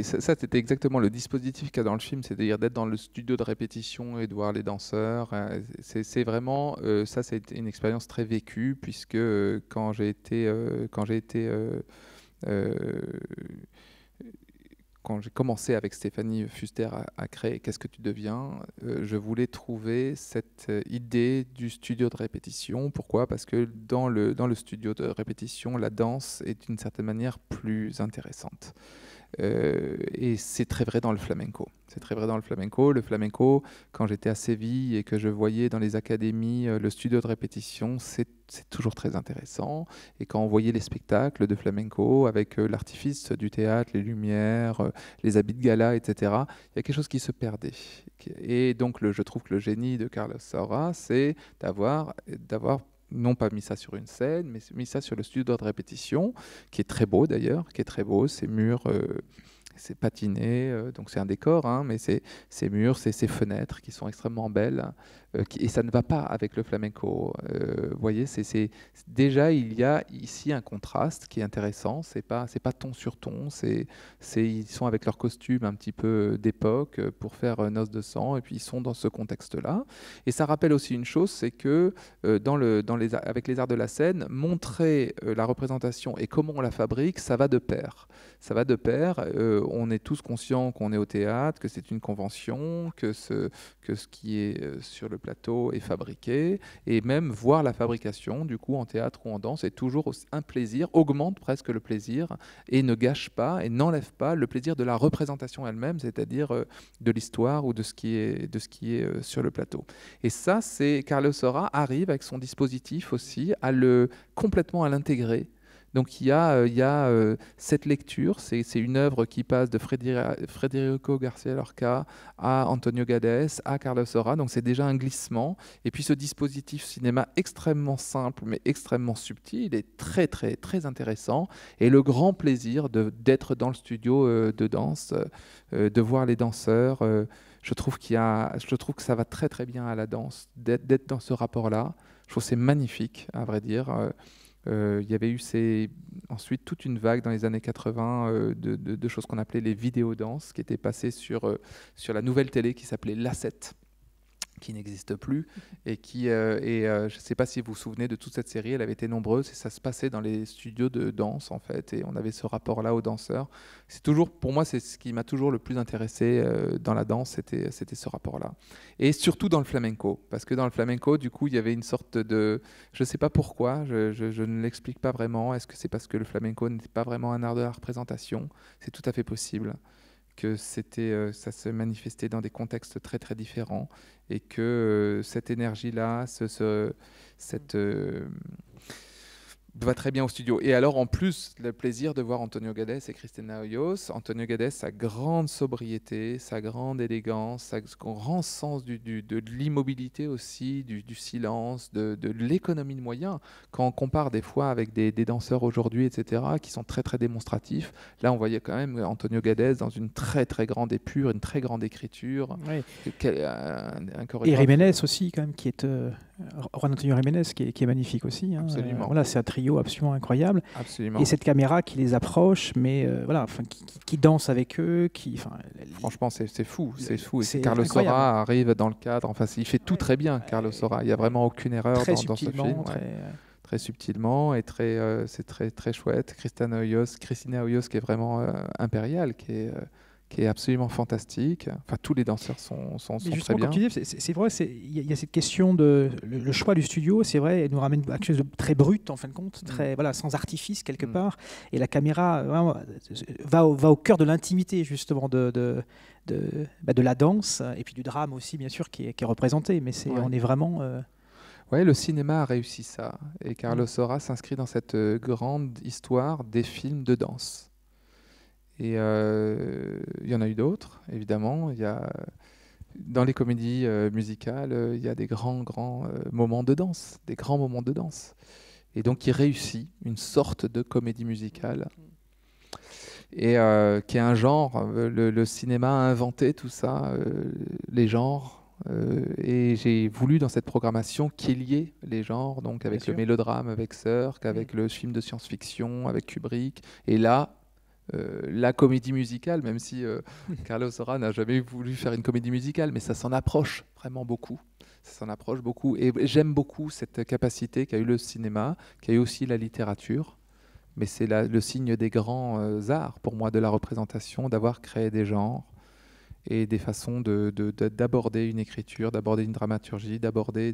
exactement le dispositif qu'il y a dans le film, c'est-à-dire d'être dans le studio de répétition et de voir les danseurs. C'est vraiment ça, c'est une expérience très vécue puisque quand j'ai commencé avec Stéphanie Fuster à créer Qu'est-ce que tu deviens, je voulais trouver cette idée du studio de répétition. Pourquoi? Parce que dans le studio de répétition, la danse est d'une certaine manière plus intéressante. Et c'est très vrai dans le flamenco. C'est très vrai dans le flamenco. Le flamenco, quand j'étais à Séville et que je voyais dans les académies le studio de répétition, c'est toujours très intéressant. Et quand on voyait les spectacles de flamenco avec l'artifice du théâtre, les lumières, les habits de gala, etc., il y a quelque chose qui se perdait. Et donc, je trouve que le génie de Carlos Saura, c'est d'avoir non pas mis ça sur une scène, mais mis ça sur le studio de répétition, qui est très beau d'ailleurs, ces murs, c'est patiné, donc c'est un décor, hein, mais ces murs, ces fenêtres qui sont extrêmement belles, et ça ne va pas avec le flamenco. Vous voyez, déjà il y a ici un contraste qui est intéressant. C'est pas ton sur ton. Ils sont avec leurs costumes un petit peu d'époque pour faire Noces de sang, et puis ils sont dans ce contexte-là. Et ça rappelle aussi une chose, c'est que avec les arts de la scène, montrer la représentation et comment on la fabrique, ça va de pair. Ça va de pair. On est tous conscients qu'on est au théâtre, que c'est une convention, que ce qui est sur le plateau est fabriqué, et même voir la fabrication, du coup, en théâtre ou en danse, est toujours un plaisir, augmente presque le plaisir, et ne gâche pas, et n'enlève pas le plaisir de la représentation elle-même, c'est-à-dire de l'histoire ou de ce qui est sur le plateau. Et ça, c'est Carlos Saura arrive avec son dispositif aussi complètement à l'intégrer. Donc il y a cette lecture, c'est une œuvre qui passe de Federico García Lorca à Antonio Gades, à Carlos Saura, donc c'est déjà un glissement. Et puis ce dispositif cinéma extrêmement simple mais extrêmement subtil, il est très très très intéressant. Et le grand plaisir d'être dans le studio de danse, de voir les danseurs, je trouve que ça va très très bien à la danse, d'être dans ce rapport-là. Je trouve que c'est magnifique, à vrai dire. Il y avait eu ensuite toute une vague dans les années 80 de choses qu'on appelait les vidéodanses, qui étaient passées sur la nouvelle télé qui s'appelait l'A7, qui n'existe plus, et je ne sais pas si vous vous souvenez de toute cette série, elle avait été nombreuse, et ça se passait dans les studios de danse, en fait, et on avait ce rapport-là aux danseurs. Pour moi, c'est ce qui m'a toujours le plus intéressé dans la danse, c'était ce rapport-là. Et surtout dans le flamenco, parce que dans le flamenco, du coup, il y avait une sorte de... Je ne sais pas pourquoi, je ne l'explique pas vraiment. Est-ce que c'est parce que le flamenco n'était pas vraiment un art de la représentation? C'est tout à fait possible que ça se manifestait dans des contextes très très différents, et que cette énergie-là, va très bien au studio. Et alors, en plus, le plaisir de voir Antonio Gades et Cristina Hoyos. Antonio Gades, sa grande sobriété, sa grande élégance, son grand sens de l'immobilité aussi, du silence, de l'économie de moyens. Quand on compare des fois avec des danseurs aujourd'hui, etc., qui sont très, très démonstratifs, là, on voyait quand même Antonio Gades dans une très, très grande épure, une très grande écriture. Oui. Un Et Jiménez aussi, quand même, qui est... Juan Antonio Jiménez, qui est magnifique aussi. Hein. Absolument. Voilà, c'est un trio absolument incroyable. Absolument. Et cette caméra qui les approche, mais voilà, qui danse avec eux. Franchement, c'est fou. C'est fou. C'est Carlos incroyable. Saura arrive dans le cadre. Enfin, il fait tout très bien, Carlos Saura. Il n'y a vraiment aucune erreur dans ce film. Très subtilement, et c'est très, très chouette. Cristina Hoyos, qui est vraiment impériale, qui est absolument fantastique. Enfin, tous les danseurs sont très bien. Comme tu dis, c'est vrai, il y a cette question de le choix du studio, c'est vrai, elle nous ramène à quelque chose de très brut en fin de compte, très voilà, sans artifice quelque part. Et la caméra vraiment, va au cœur de l'intimité justement de la danse, et puis du drame aussi bien sûr qui est représenté. Mais on est vraiment. Ouais, le cinéma a réussi ça, et Carlos Saura s'inscrit dans cette grande histoire des films de danse. Et il y en a eu d'autres, évidemment. Dans les comédies musicales, il y a des grands moments de danse, des grands moments de danse. Et donc, il réussit une sorte de comédie musicale, et qui est un genre. Le cinéma a inventé tout ça, les genres. Et j'ai voulu dans cette programmation qu'il y ait les genres, donc avec le mélodrame, avec Sirk, avec le film de science-fiction, avec Kubrick. Et là, la comédie musicale, même si Carlos Saura n'a jamais voulu faire une comédie musicale, mais ça s'en approche vraiment beaucoup. Ça s'en approche beaucoup. Et j'aime beaucoup cette capacité qu'a eu le cinéma, qu'a eu aussi la littérature. Mais c'est le signe des grands arts, pour moi, de la représentation, d'avoir créé des genres et des façons d'aborder une écriture, d'aborder une dramaturgie, d'aborder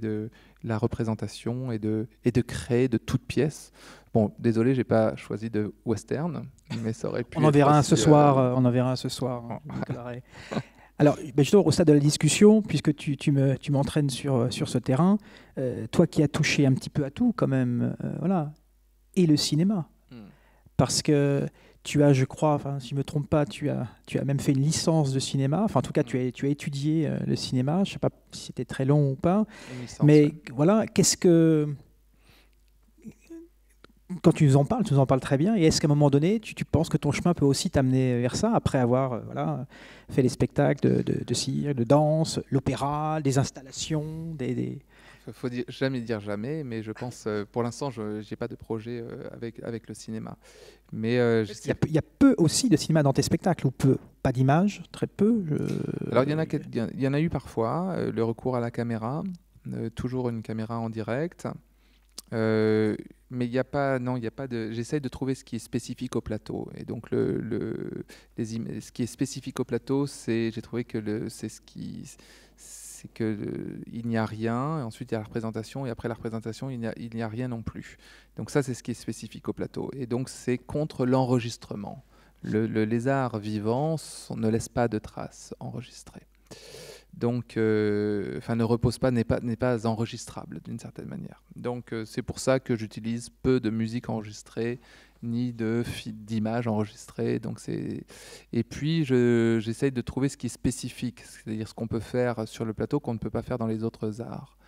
la représentation et de créer de toutes pièces. Bon, désolé, j'ai pas choisi de western, mais ça aurait pu. On en verra un ce soir. On en verra un ce soir. Alors, justement, au stade de la discussion, puisque tu m'entraînes sur ce terrain, toi qui as touché un petit peu à tout, quand même, voilà, et le cinéma, parce que tu as, je crois, enfin, si je ne me trompe pas, tu as même fait une licence de cinéma. Enfin, en tout cas, tu as étudié le cinéma. Je ne sais pas si c'était très long ou pas. Mais voilà, qu'est-ce que... Quand tu nous en parles très bien. Et est-ce qu'à un moment donné, tu penses que ton chemin peut aussi t'amener vers ça, après avoir fait les spectacles de cirque, de danse, l'opéra, des installations, des... Il faut jamais dire jamais, mais je pense, pour l'instant, je n'ai pas de projet avec le cinéma. Mais il y a peu aussi de cinéma dans tes spectacles, ou peu, pas d'image, très peu. Alors il y en a eu parfois, le recours à la caméra, toujours une caméra en direct. Mais il n'y a pas de. J'essaye de trouver ce qui est spécifique au plateau. Et donc ce qui est spécifique au plateau, j'ai trouvé que c'est c'est que il n'y a rien, et ensuite il y a la représentation, et après la représentation, il n'y a rien non plus. Donc ça, c'est ce qui est spécifique au plateau. Et donc c'est contre l'enregistrement. Le lézard vivant ne laisse pas de traces enregistrées. Donc, ne repose pas, n'est pas enregistrable d'une certaine manière. Donc c'est pour ça que j'utilise peu de musique enregistrée, ni d'images enregistrées. Et puis j'essaye de trouver ce qui est spécifique, c'est-à-dire ce qu'on peut faire sur le plateau qu'on ne peut pas faire dans les autres arts.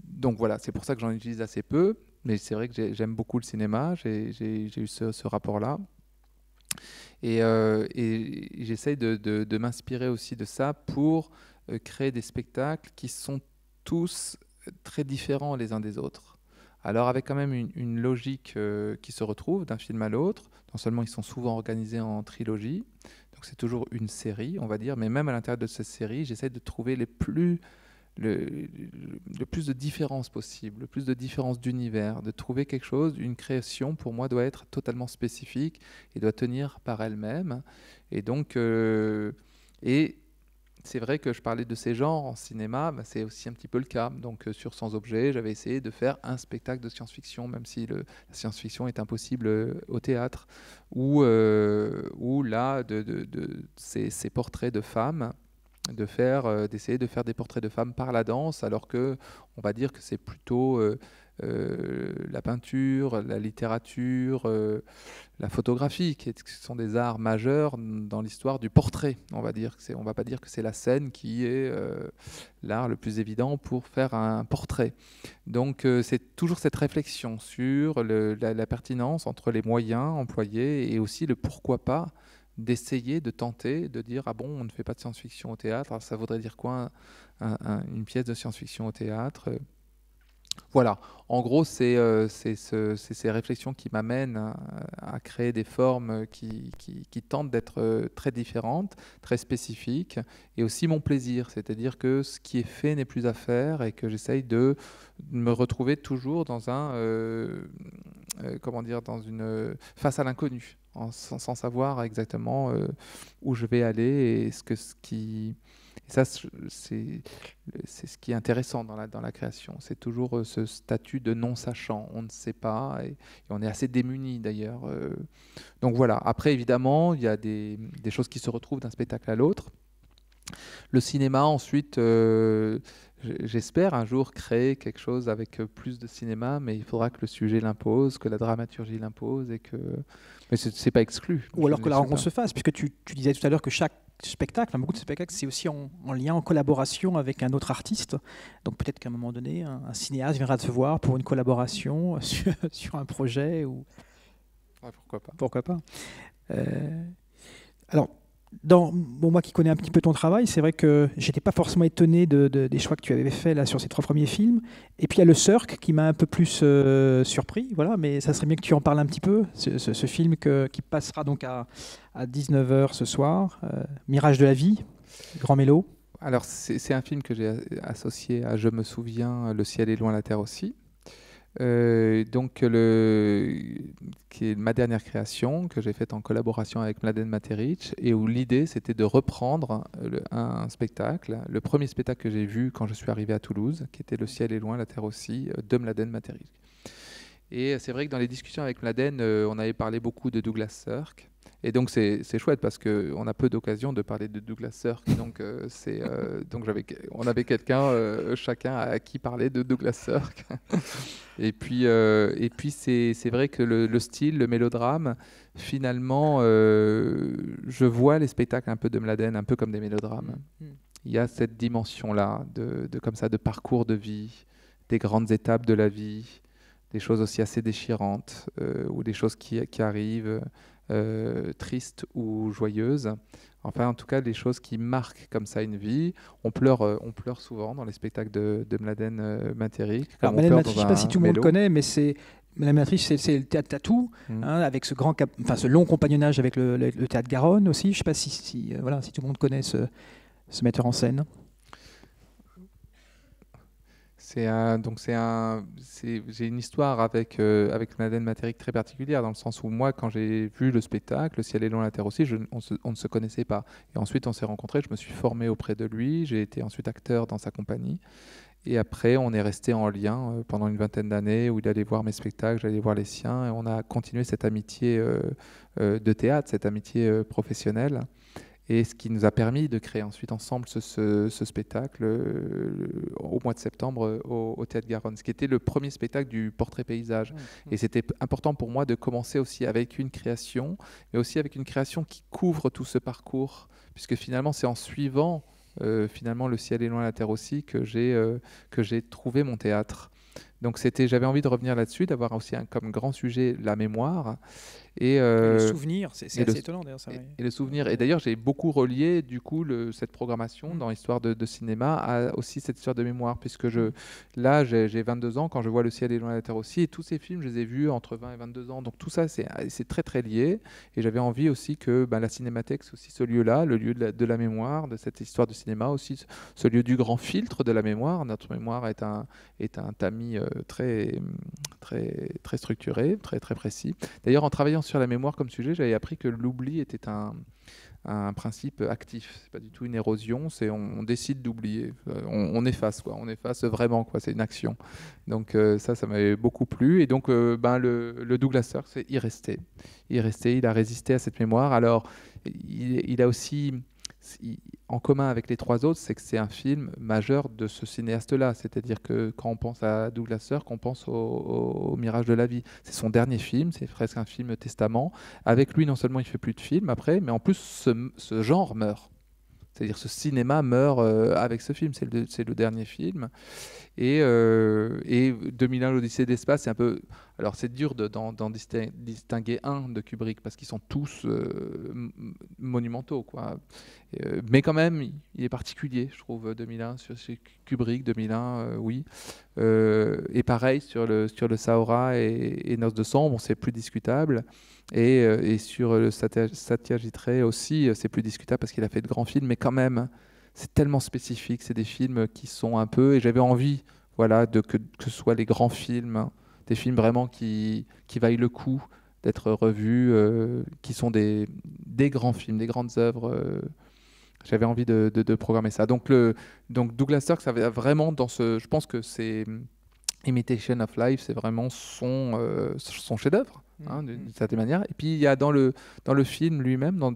Donc voilà, c'est pour ça que j'en utilise assez peu, mais c'est vrai que j'aime beaucoup le cinéma, j'ai eu ce rapport-là. Et j'essaye de m'inspirer aussi de ça pour créer des spectacles qui sont tous très différents les uns des autres. Alors avec quand même une logique qui se retrouve d'un film à l'autre. Non seulement ils sont souvent organisés en trilogie, donc c'est toujours une série, on va dire, mais même à l'intérieur de cette série, j'essaie de trouver le plus de différences possibles, le plus de différences d'univers, de trouver quelque chose, une création pour moi doit être totalement spécifique et doit tenir par elle-même. Et donc, et c'est vrai que je parlais de ces genres en cinéma, c'est aussi un petit peu le cas. Donc sur Sans objet, j'avais essayé de faire un spectacle de science-fiction, même si la science-fiction est impossible au théâtre, où là, ces portraits de femmes, d'essayer de faire des portraits de femmes par la danse, alors que on va dire que c'est plutôt la peinture, la littérature, la photographie, qui sont des arts majeurs dans l'histoire du portrait. On va pas dire que c'est la scène qui est l'art le plus évident pour faire un portrait. Donc c'est toujours cette réflexion sur la pertinence entre les moyens employés et aussi le pourquoi pas d'essayer, de tenter, de dire « Ah bon, on ne fait pas de science-fiction au théâtre, alors ça voudrait dire quoi une pièce de science-fiction au théâtre ?» Voilà, en gros, c'est ces réflexions qui m'amènent à créer des formes qui tentent d'être très différentes, très spécifiques, et aussi mon plaisir, c'est-à-dire que ce qui est fait n'est plus à faire et que j'essaye de me retrouver toujours dans face à l'inconnu, sans savoir exactement où je vais aller et et ça, c'est ce qui est intéressant dans la création. C'est toujours ce statut de non-sachant. On ne sait pas et on est assez démuni d'ailleurs. Donc voilà. Après, évidemment, il y a des choses qui se retrouvent d'un spectacle à l'autre. Le cinéma, ensuite, j'espère un jour créer quelque chose avec plus de cinéma, mais il faudra que le sujet l'impose, que la dramaturgie l'impose mais c'est pas exclu. Ou alors que la rencontre se fasse, puisque tu disais tout à l'heure que chaque spectacle, beaucoup de spectacles, c'est aussi en lien, en collaboration avec un autre artiste. Donc peut-être qu'à un moment donné, un cinéaste viendra te voir pour une collaboration sur un projet. Ouais, pourquoi pas. Pourquoi pas. Alors, moi qui connais un petit peu ton travail, c'est vrai que j'étais pas forcément étonné des choix que tu avais fait là sur ces 3 premiers films. Et puis il y a le Cirque qui m'a un peu plus surpris, voilà. Mais ça serait bien que tu en parles un petit peu. Ce film qui passera donc à 19h ce soir, Mirage de la vie, Grand Mélo. Alors c'est un film que j'ai associé à Je me souviens, Le ciel est loin, la terre aussi. Qui est ma dernière création que j'ai faite en collaboration avec Mladen Materić et où l'idée c'était de reprendre un spectacle, le premier spectacle que j'ai vu quand je suis arrivé à Toulouse, qui était Le ciel est loin, la terre aussi, de Mladen Materić. Et c'est vrai que dans les discussions avec Mladen, on avait parlé beaucoup de Douglas Sirk. Et donc c'est chouette parce qu'on a peu d'occasions de parler de Douglas Sirk. Donc, on avait quelqu'un, chacun à qui parler de Douglas Sirk. Et puis c'est vrai que le style, le mélodrame, finalement, je vois les spectacles un peu de Mladen, un peu comme des mélodrames. Il y a cette dimension-là comme ça, de parcours de vie, des grandes étapes de la vie, des choses aussi assez déchirantes ou des choses qui arrivent. Tristes ou joyeuses. Enfin, en tout cas, des choses qui marquent comme ça une vie. On pleure souvent dans les spectacles de Mladen Materić. Alors, Mladen Materić, je ne sais pas si tout le monde connaît, mais Mladen Materić, c'est le théâtre Tatou, avec ce long compagnonnage avec le théâtre Garonne aussi. Je ne sais pas si tout le monde connaît ce metteur en scène. J'ai une histoire avec Madeleine Matérique très particulière, dans le sens où moi, quand j'ai vu le spectacle, Le ciel est long, la terre aussi, on ne se connaissait pas. Et ensuite, on s'est rencontrés, je me suis formé auprès de lui, j'ai été ensuite acteur dans sa compagnie. Et après, on est resté en lien pendant une vingtaine d'années, où il allait voir mes spectacles, j'allais voir les siens, et on a continué cette amitié de théâtre, cette amitié professionnelle. Et ce qui nous a permis de créer ensuite ensemble ce spectacle au mois de septembre au Théâtre Garonne, ce qui était le premier spectacle du portrait paysage. Et c'était important pour moi de commencer aussi avec une création, mais aussi avec une création qui couvre tout ce parcours, puisque finalement c'est en suivant finalement Le ciel est loin, la terre aussi que j'ai trouvé mon théâtre. Donc j'avais envie de revenir là-dessus, d'avoir aussi comme grand sujet la mémoire. Et le souvenir, c'est assez étonnant d'ailleurs. Et le souvenir. Et d'ailleurs, j'ai beaucoup relié du coup cette programmation dans l'histoire de cinéma à aussi cette histoire de mémoire, puisque là, j'ai 22 ans quand je vois Le ciel est loin, la terre aussi, et tous ces films, je les ai vus entre 20 et 22 ans. Donc tout ça, c'est très très lié. Et j'avais envie aussi que la Cinémathèque, c'est aussi ce lieu-là, le lieu de la mémoire, de cette histoire de cinéma, aussi ce lieu du grand filtre de la mémoire. Notre mémoire est un tamis très, très, très structuré, très, très précis. D'ailleurs, en travaillant sur la mémoire comme sujet, j'avais appris que l'oubli était un principe actif. C'est pas du tout une érosion, on décide d'oublier, on efface quoi, on efface vraiment quoi, c'est une action. Donc ça m'avait beaucoup plu, et donc le Douglas Sirk, c'est y rester, il a résisté à cette mémoire. Alors il a aussi en commun avec les trois autres, c'est que c'est un film majeur de ce cinéaste-là. C'est-à-dire que quand on pense à Douglas Sirk, on pense au Mirage de la vie. C'est son dernier film, c'est presque un film testament. Avec lui, non seulement il fait plus de films après, mais en plus ce genre meurt. C'est-à-dire ce cinéma meurt avec ce film. C'est le dernier film. Et 2001, l'Odyssée de l'espace, c'est un peu... Alors c'est dur d'en distinguer un de Kubrick, parce qu'ils sont tous monumentaux, quoi. Mais quand même, il est particulier, je trouve, 2001, chez Kubrick, 2001, oui. Et pareil, sur le Saora et Noces de sang, bon, c'est plus discutable. Et sur le Satyajit Ray aussi, c'est plus discutable parce qu'il a fait de grands films, mais quand même, c'est tellement spécifique, c'est des films qui sont un peu... Et j'avais envie, voilà, que ce soit les grands films, des films vraiment qui vaillent le coup d'être revus, qui sont des grands films, des grandes œuvres. J'avais envie de programmer ça. Donc Douglas Sirk, ça va vraiment dans ce... Je pense que c'est... Imitation of Life, c'est vraiment son chef-d'œuvre, d'une certaine manière. Et puis il y a dans le film lui-même,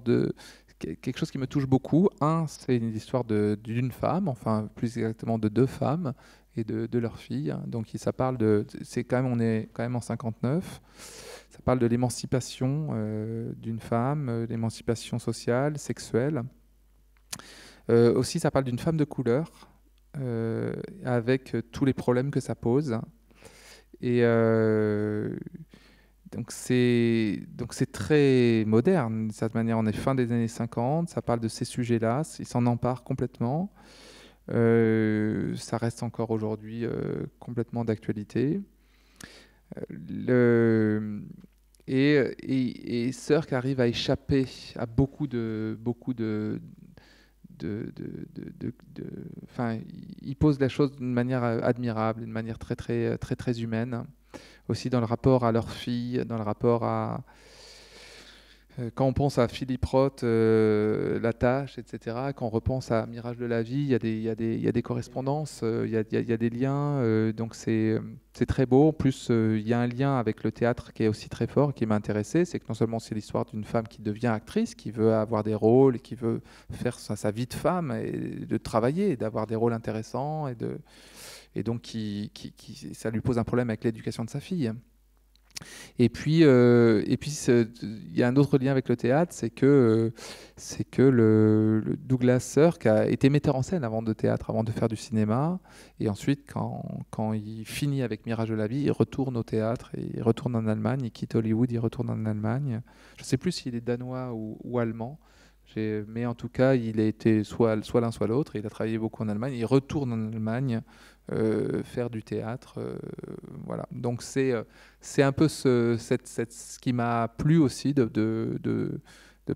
quelque chose qui me touche beaucoup. C'est une histoire d'une femme, enfin plus exactement de deux femmes et de leur fille. Donc ça parle on est quand même en 59. Ça parle de l'émancipation d'une femme, l'émancipation sociale, sexuelle. Aussi, ça parle d'une femme de couleur. Avec tous les problèmes que ça pose. Et donc c'est très moderne, de cette manière. On est fin des années 50, ça parle de ces sujets-là, il s'en empare complètement. Ça reste encore aujourd'hui complètement d'actualité. Et Sirk arrive à échapper à beaucoup de il pose la chose d'une manière admirable, d'une manière très, très, très, très humaine. Aussi dans le rapport à leur fille, dans le rapport à... Quand on pense à Philippe Roth, La Tâche, etc., quand on repense à Mirage de la vie, il y a des correspondances, il y a des liens, donc c'est très beau. En plus, il y a un lien avec le théâtre qui est aussi très fort, qui m'a intéressé. C'est que non seulement c'est l'histoire d'une femme qui devient actrice, qui veut avoir des rôles, et qui veut faire sa vie de femme, et de travailler, d'avoir des rôles intéressants, et donc ça lui pose un problème avec l'éducation de sa fille. Et puis, il y a un autre lien avec le théâtre, c'est que le Douglas Sirk a été metteur en scène avant de théâtre, avant de faire du cinéma. Et ensuite, quand il finit avec Mirage de la vie, il retourne au théâtre, et il retourne en Allemagne, il quitte Hollywood, il retourne en Allemagne. Je ne sais plus s'il est danois ou allemand. Mais en tout cas, il a été soit l'un, soit l'autre. Il a travaillé beaucoup en Allemagne. Il retourne en Allemagne faire du théâtre. Voilà. Donc c'est un peu ce qui m'a plu aussi de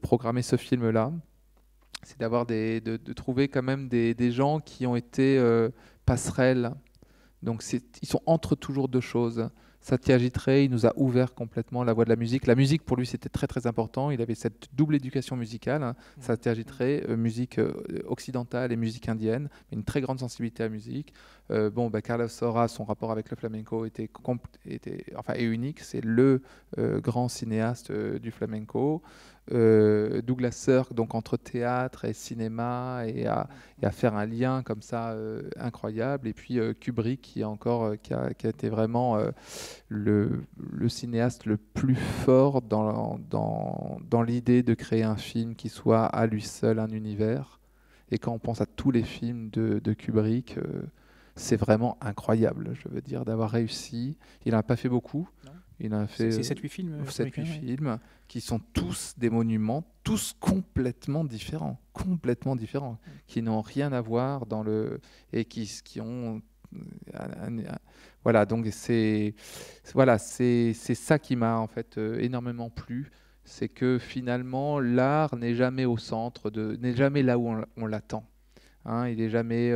programmer ce film-là. C'est d'avoir de trouver quand même des gens qui ont été passerelles Donc ils sont entre toujours deux choses. Satyajit Ray, il nous a ouvert complètement la voie de la musique. La musique, pour lui, c'était très très important. Il avait cette double éducation musicale. Satyajit Ray, musique occidentale et musique indienne, mais une très grande sensibilité à la musique. Carlos Saura, son rapport avec le flamenco était est unique. C'est le grand cinéaste du flamenco. Douglas Sirk, donc entre théâtre et cinéma, et à faire un lien comme ça incroyable. Et puis Kubrick, qui a été vraiment le cinéaste le plus fort dans l'idée de créer un film qui soit à lui seul un univers. Et quand on pense à tous les films de Kubrick, c'est vraiment incroyable, je veux dire, d'avoir réussi. Il n'en a pas fait beaucoup. Non. Il a fait 7-8 films, 7-8 films qui sont tous des monuments, tous complètement différents, qui n'ont rien à voir et qui ont voilà, donc c'est ça qui m'a en fait énormément plu, c'est que finalement l'art n'est jamais au centre n'est jamais là où on l'attend. Hein, il est jamais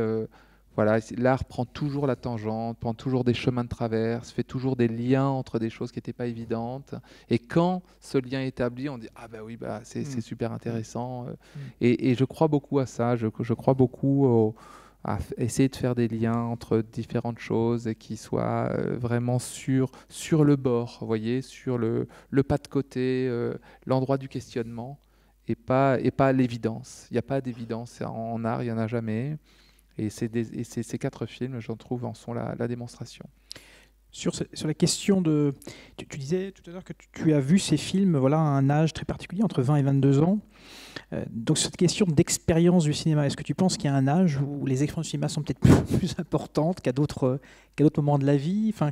l'art prend toujours la tangente, prend toujours des chemins de traverse, fait toujours des liens entre des choses qui n'étaient pas évidentes. Et quand ce lien est établi, on dit ah bah oui, c'est super intéressant. Et je crois beaucoup à ça. Je crois beaucoup à essayer de faire des liens entre différentes choses et qui soient vraiment sur le bord, vous voyez, sur le pas de côté, l'endroit du questionnement, et pas l'évidence. Il n'y a pas d'évidence en art, il n'y en a jamais. Et ces 4 films, j'en trouve, en sont la démonstration. Sur la question de... Tu disais tout à l'heure que tu as vu ces films à un âge très particulier, entre 20 et 22 ans. Donc, cette question d'expérience du cinéma, est-ce que tu penses qu'il y a un âge où les expériences du cinéma sont peut-être plus importantes qu'à d'autres moments de la vie? Enfin,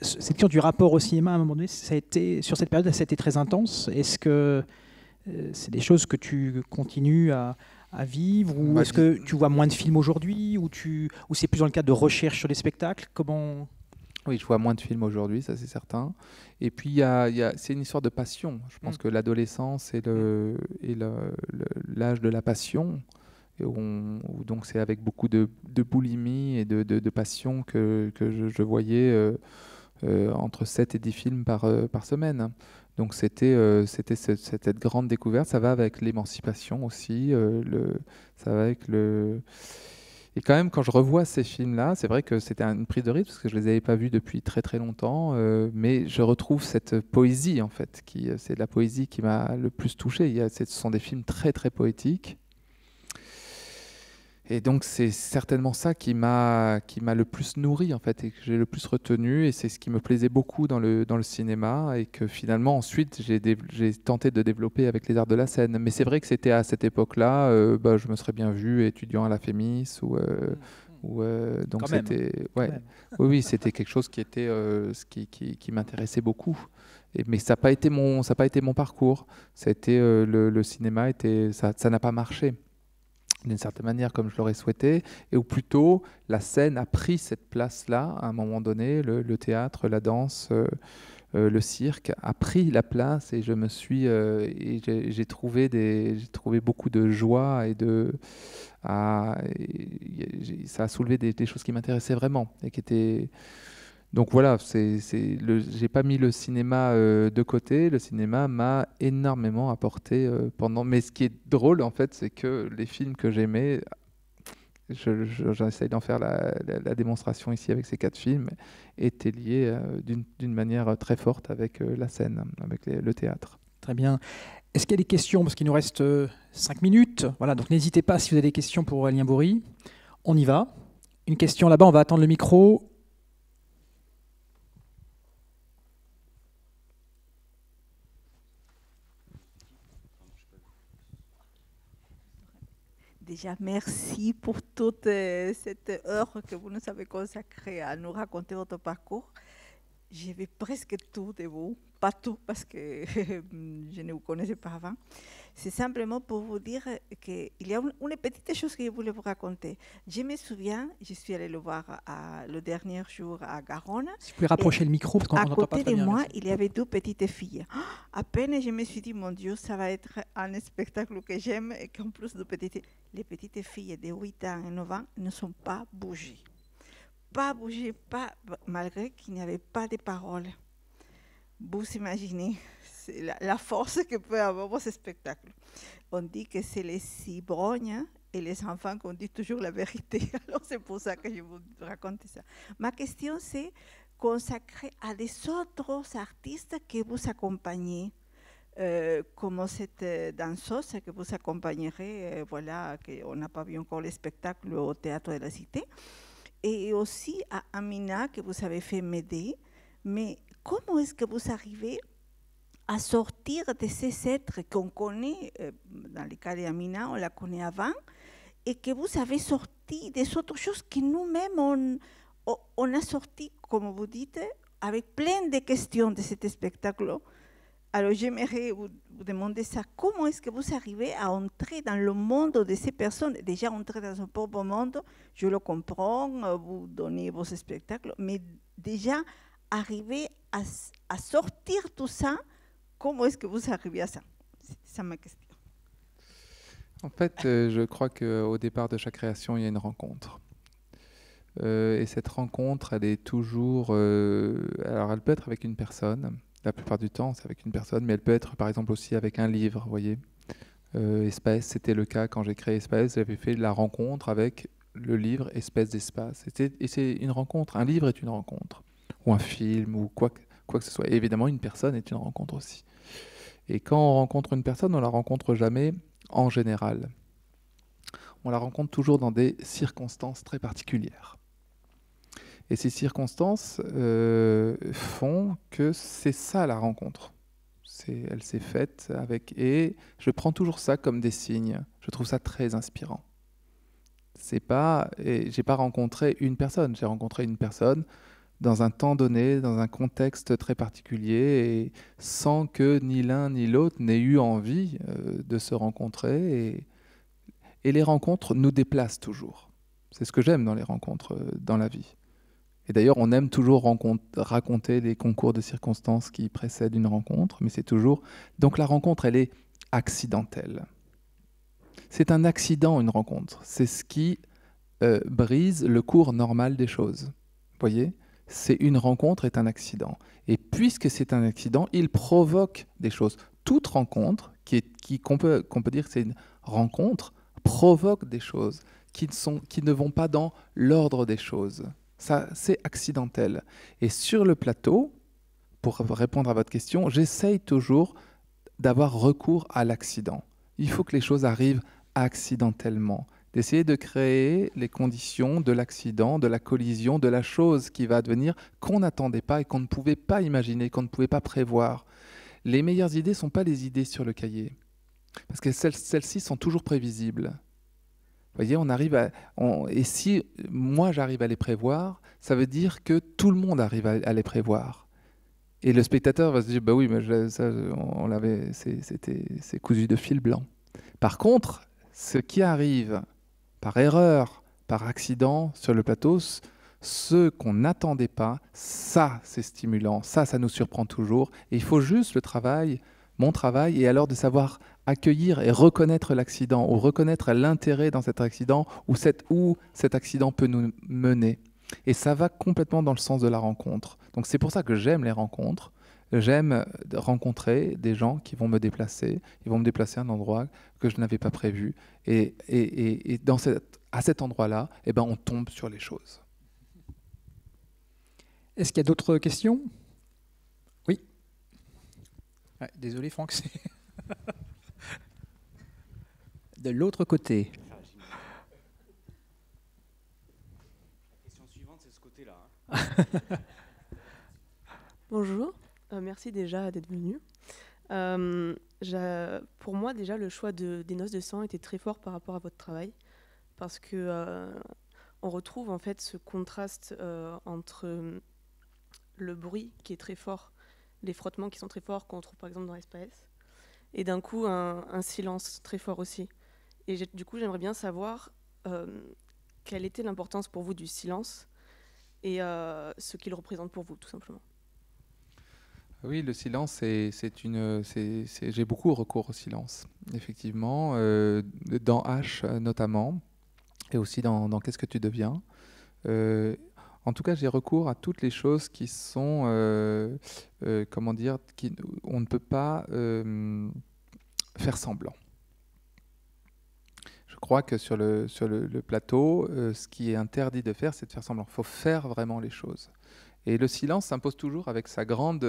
cette question du rapport au cinéma, à un moment donné, sur cette période, ça a été très intense. Est-ce que c'est des choses que tu continues à vivre, ou est-ce que tu vois moins de films aujourd'hui, ou c'est plus dans le cadre de recherche sur les spectacles? Comment... Oui, je vois moins de films aujourd'hui, ça c'est certain. Et puis c'est une histoire de passion. Je pense que l'adolescence est l'âge de la passion, où donc c'est avec beaucoup de boulimie et de passion que je voyais entre 7 et 10 films par semaine. Donc c'était cette grande découverte. Ça va avec l'émancipation aussi. Ça va avec le... Et quand même, quand je revois ces films-là, c'est vrai que c'était une prise de risque parce que je les avais pas vus depuis très très longtemps, mais je retrouve cette poésie en fait. C'est la poésie qui m'a le plus touché. Ce sont des films très très poétiques. Et donc c'est certainement ça qui m'a le plus nourri en fait, et que j'ai le plus retenu, et c'est ce qui me plaisait beaucoup dans le cinéma, et que finalement ensuite j'ai tenté de développer avec les arts de la scène. Mais c'est vrai que c'était à cette époque-là, je me serais bien vu étudiant à la Fémis, donc c'était oui, c'était quelque chose qui était qui m'intéressait beaucoup. Mais ça n'a pas été mon parcours. Ça a été le cinéma ça n'a pas marché d'une certaine manière comme je l'aurais souhaité, et où plutôt la scène a pris cette place-là à un moment donné, le théâtre, la danse, le cirque a pris la place, et je me suis et j'ai trouvé beaucoup de joie ça a soulevé des choses qui m'intéressaient vraiment et qui étaient... Donc voilà, j'ai pas mis le cinéma de côté. Le cinéma m'a énormément apporté pendant. Mais ce qui est drôle en fait, c'est que les films que j'aimais, j'essaye d'en faire la démonstration ici avec ces 4 films, étaient liés d'une manière très forte avec la scène, avec le théâtre. Très bien. Est-ce qu'il y a des questions? Parce qu'il nous reste 5 minutes. Voilà, donc n'hésitez pas si vous avez des questions pour Aurélien Bory. On y va. Une question là-bas, on va attendre le micro. Déjà, merci pour toute cette heure que vous nous avez consacrée à nous raconter votre parcours. Je vais presque tout de vous, pas tout parce que je ne vous connaissais pas avant. C'est simplement pour vous dire qu'il y a une petite chose que je voulais vous raconter. Je me souviens, je suis allée le voir le dernier jour à Garonne. Si vous pouvez rapprocher le micro, parce qu'on n'entend pas très bien. À côté de moi, il y avait 2 petites filles. À peine, je me suis dit, mon Dieu, ça va être un spectacle que j'aime, et qu'en plus les petites filles de 8 ans et 9 ans ne sont pas bougées. pas, bougez pas, malgré qu'il n'y avait pas de paroles. Vous imaginez, c'est la force que peut avoir ce spectacle. On dit que c'est les cibrognes et les enfants qu'on dit toujours la vérité. Alors c'est pour ça que je vous raconte ça. Ma question, c'est consacrée à des autres artistes que vous accompagnez, comme cette danseuse que vous accompagnerez, voilà, qu'on n'a pas vu encore le spectacle au Théâtre de la Cité, et aussi à Amina, que vous avez fait m'aider. Mais comment est-ce que vous arrivez à sortir de ces êtres qu'on connaît, dans le cas d'Amina, on la connaît avant, et que vous avez sorti des autres choses que nous-mêmes, on a sorti, comme vous dites, avec plein de questions de cet spectacle. Alors j'aimerais vous demander ça, comment est-ce que vous arrivez à entrer dans le monde de ces personnes? Déjà entrer dans son propre monde, je le comprends, vous donnez vos spectacles, mais déjà arriver à sortir tout ça, comment est-ce que vous arrivez à ça? C'est ça ma question. En fait, je crois qu'au départ de chaque création, il y a une rencontre. Et cette rencontre, elle est toujours... alors, elle peut être avec une personne. La plupart du temps, c'est avec une personne, mais elle peut être, par exemple, aussi avec un livre, vous voyez. Espèce, c'était le cas quand j'ai créé Espèce. J'avais fait la rencontre avec le livre Espèce d'espace. Et c'est une rencontre. Un livre est une rencontre. Ou un film, ou quoi que ce soit. Et évidemment, une personne est une rencontre aussi. Et quand on rencontre une personne, on la rencontre jamais en général. On la rencontre toujours dans des circonstances très particulières. Et ces circonstances font que c'est ça la rencontre. Elle s'est faite avec... Et je prends toujours ça comme des signes. Je trouve ça très inspirant. J'ai pas rencontré une personne. J'ai rencontré une personne dans un temps donné, dans un contexte très particulier, et sans que ni l'un ni l'autre n'ait eu envie de se rencontrer. Et les rencontres nous déplacent toujours. C'est ce que j'aime dans les rencontres dans la vie. Et d'ailleurs, on aime toujours raconter les concours de circonstances qui précèdent une rencontre, mais c'est toujours... Donc la rencontre, elle est accidentelle. C'est un accident, une rencontre. C'est ce qui brise le cours normal des choses. Vous voyez ? Une rencontre est un accident. Et puisque c'est un accident, il provoque des choses. Toute rencontre, qu'on peut dire que c'est une rencontre, provoque des choses qui ne vont pas dans l'ordre des choses. Ça, c'est accidentel. Et sur le plateau, pour répondre à votre question, j'essaye toujours d'avoir recours à l'accident. Il faut que les choses arrivent accidentellement. D'essayer de créer les conditions de l'accident, de la collision, de la chose qui va advenir qu'on n'attendait pas et qu'on ne pouvait pas imaginer, qu'on ne pouvait pas prévoir. Les meilleures idées ne sont pas les idées sur le cahier, parce que celles-ci sont toujours prévisibles. Vous voyez, et si moi j'arrive à les prévoir, ça veut dire que tout le monde arrive à les prévoir. Et le spectateur va se dire, bah oui, mais c'est cousu de fil blanc. Par contre, ce qui arrive par erreur, par accident sur le plateau, ce qu'on n'attendait pas, ça c'est stimulant, ça nous surprend toujours. Et il faut juste mon travail, et alors de savoir accueillir et reconnaître l'accident, ou reconnaître l'intérêt dans cet accident, où cet accident peut nous mener. Et ça va complètement dans le sens de la rencontre. Donc c'est pour ça que j'aime les rencontres. J'aime rencontrer des gens qui vont me déplacer. Ils vont me déplacer à un endroit que je n'avais pas prévu. Et à cet endroit-là, eh ben, on tombe sur les choses. Est-ce qu'il y a d'autres questions? Oui. Ah, désolé Franck, c'est de l'autre côté. La question suivante, c'est ce côté-là. Bonjour, merci déjà d'être venu. Pour moi, déjà, le choix des Noces de sang était très fort par rapport à votre travail, parce que on retrouve en fait ce contraste entre le bruit qui est très fort, les frottements qui sont très forts qu'on retrouve par exemple dans Espace, et d'un coup un silence très fort aussi. Et du coup, j'aimerais bien savoir quelle était l'importance pour vous du silence et ce qu'il représente pour vous, tout simplement. Oui, le silence, j'ai beaucoup recours au silence, effectivement, dans H notamment, et aussi dans Qu'est-ce que tu deviens. En tout cas, j'ai recours à toutes les choses qui sont, comment dire, on ne peut pas faire semblant. Je crois que sur le plateau, ce qui est interdit de faire, c'est de faire semblant. Il faut faire vraiment les choses. Et le silence s'impose toujours avec sa grande,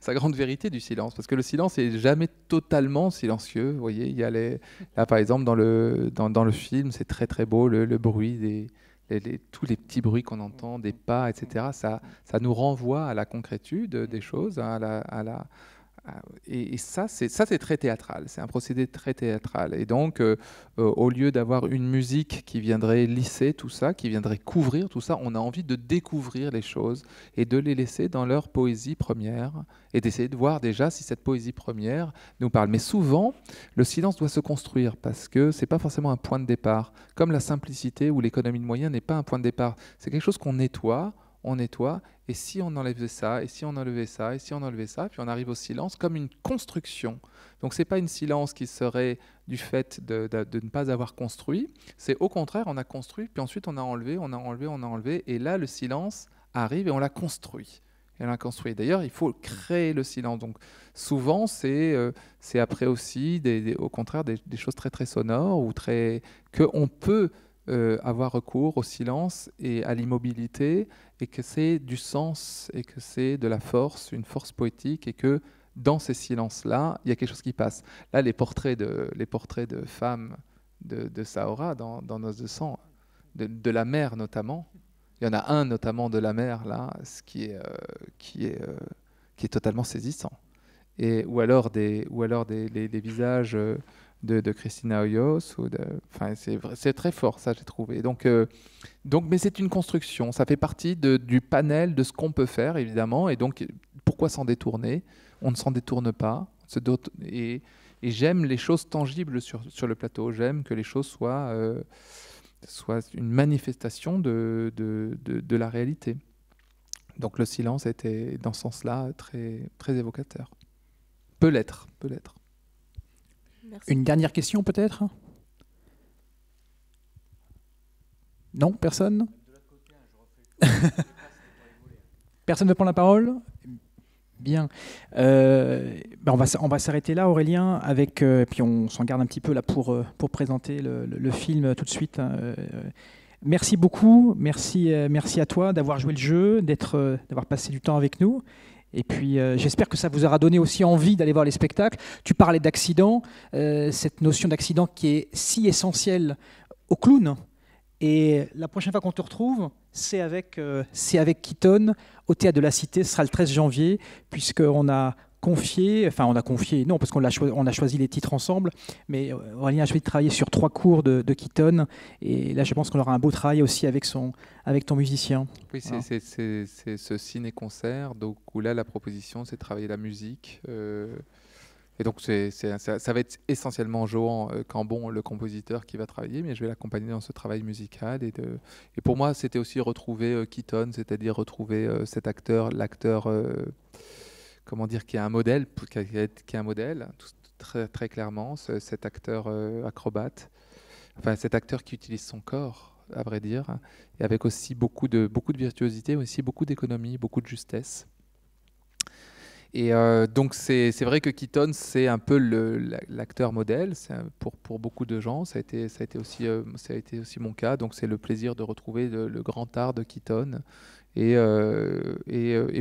sa grande vérité du silence. Parce que le silence n'est jamais totalement silencieux. Vous voyez, il y a là, par exemple, dans le film, c'est très très beau, le bruit, tous les petits bruits qu'on entend, des pas, etc. Ça nous renvoie à la concrétude des choses, et ça, c'est très théâtral. C'est un procédé très théâtral. Et donc, au lieu d'avoir une musique qui viendrait lisser tout ça, qui viendrait couvrir tout ça, on a envie de découvrir les choses et de les laisser dans leur poésie première et d'essayer de voir déjà si cette poésie première nous parle. Mais souvent, le silence doit se construire parce que c'est pas forcément un point de départ. Comme la simplicité ou l'économie de moyens n'est pas un point de départ. C'est quelque chose qu'on nettoie, et si on enlevait ça, et si on enlevait ça, et si on enlevait ça, puis on arrive au silence comme une construction. Donc c'est pas une silence qui serait du fait de ne pas avoir construit, c'est au contraire, on a construit, puis ensuite on a enlevé, et là le silence arrive et on l'a construit. D'ailleurs, il faut créer le silence. Donc souvent, c'est après aussi, au contraire, des choses très très sonores, ou qu'on peut avoir recours au silence et à l'immobilité, et que c'est du sens, et que c'est de la force, une force poétique, et que dans ces silences-là, il y a quelque chose qui passe. Là, les portraits de femmes de Saora dans Noces de sang, de la mère notamment, il y en a un notamment de la mère, là, qui est totalement saisissant. Ou alors les visages de Christina Hoyos, c'est très fort, ça, j'ai trouvé. Donc, mais c'est une construction, ça fait partie du panel de ce qu'on peut faire, évidemment, et donc pourquoi s'en détourner? On ne s'en détourne pas, et j'aime les choses tangibles sur le plateau, j'aime que les choses soient une manifestation de la réalité. Donc le silence était, dans ce sens-là, très, très évocateur. Peut l'être. Merci. Une dernière question peut-être? Non, personne? Personne ne prend la parole? Bien. On va s'arrêter là, Aurélien, puis on s'en garde un petit peu là pour présenter le film tout de suite. Merci beaucoup, merci à toi d'avoir joué le jeu, d'avoir passé du temps avec nous. Et puis j'espère que ça vous aura donné aussi envie d'aller voir les spectacles. Tu parlais d'accident, cette notion d'accident qui est si essentielle au clown. Et la prochaine fois qu'on te retrouve, c'est avec Keaton au Théâtre de la Cité. Ce sera le 13 janvier, puisqu'on a confié, non, parce qu'on a choisi les titres ensemble, mais Aurélien a choisi de travailler sur 3 cours de Keaton. Et là, je pense qu'on aura un beau travail aussi avec ton musicien. Oui, Voilà. c'est ce ciné-concert, donc où là, la proposition, c'est de travailler la musique. Et donc, ça va être essentiellement Johan Cambon, le compositeur, qui va travailler, mais je vais l'accompagner dans ce travail musical. Et pour moi, c'était aussi retrouver Keaton, c'est-à-dire retrouver cet acteur, l'acteur, comment dire, qui est un modèle, très, très clairement, cet acteur acrobate, enfin cet acteur qui utilise son corps, à vrai dire, et avec aussi beaucoup de virtuosité, mais aussi beaucoup d'économie, beaucoup de justesse. Et donc c'est vrai que Keaton, c'est un peu l'acteur modèle pour beaucoup de gens. Ça a été aussi mon cas. Donc c'est le plaisir de retrouver le grand art de Keaton. Et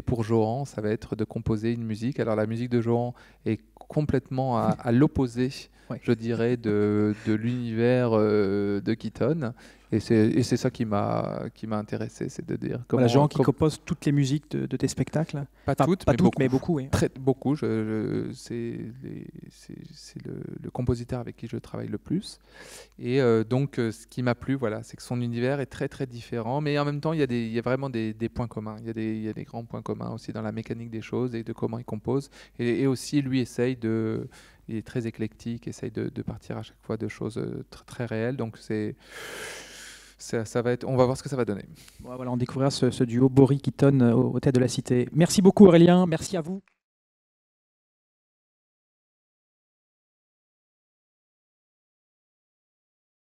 pour Johan, ça va être de composer une musique. Alors la musique de Johan est complètement à l'opposé, Ouais. je dirais, de l'univers de Keaton. Et c'est ça qui m'a intéressé, c'est de dire comment... Voilà, Jean qui compose toutes les musiques de tes spectacles. Pas Enfin, toutes, pas mais toutes, beaucoup. mais beaucoup, oui. Beaucoup. C'est le compositeur avec qui je travaille le plus. Et donc, ce qui m'a plu, voilà, c'est que son univers est très, très différent. Mais en même temps, il y a vraiment des points communs. Il y a des grands points communs aussi dans la mécanique des choses et de comment il compose. Et aussi, lui il est très éclectique, essaye de partir à chaque fois de choses très, très réelles. Donc, ça va être, on va voir ce que ça va donner. Bon, voilà, on découvrira ce duo Bory-Keaton au Théâtre de la Cité. Merci beaucoup Aurélien, merci à vous.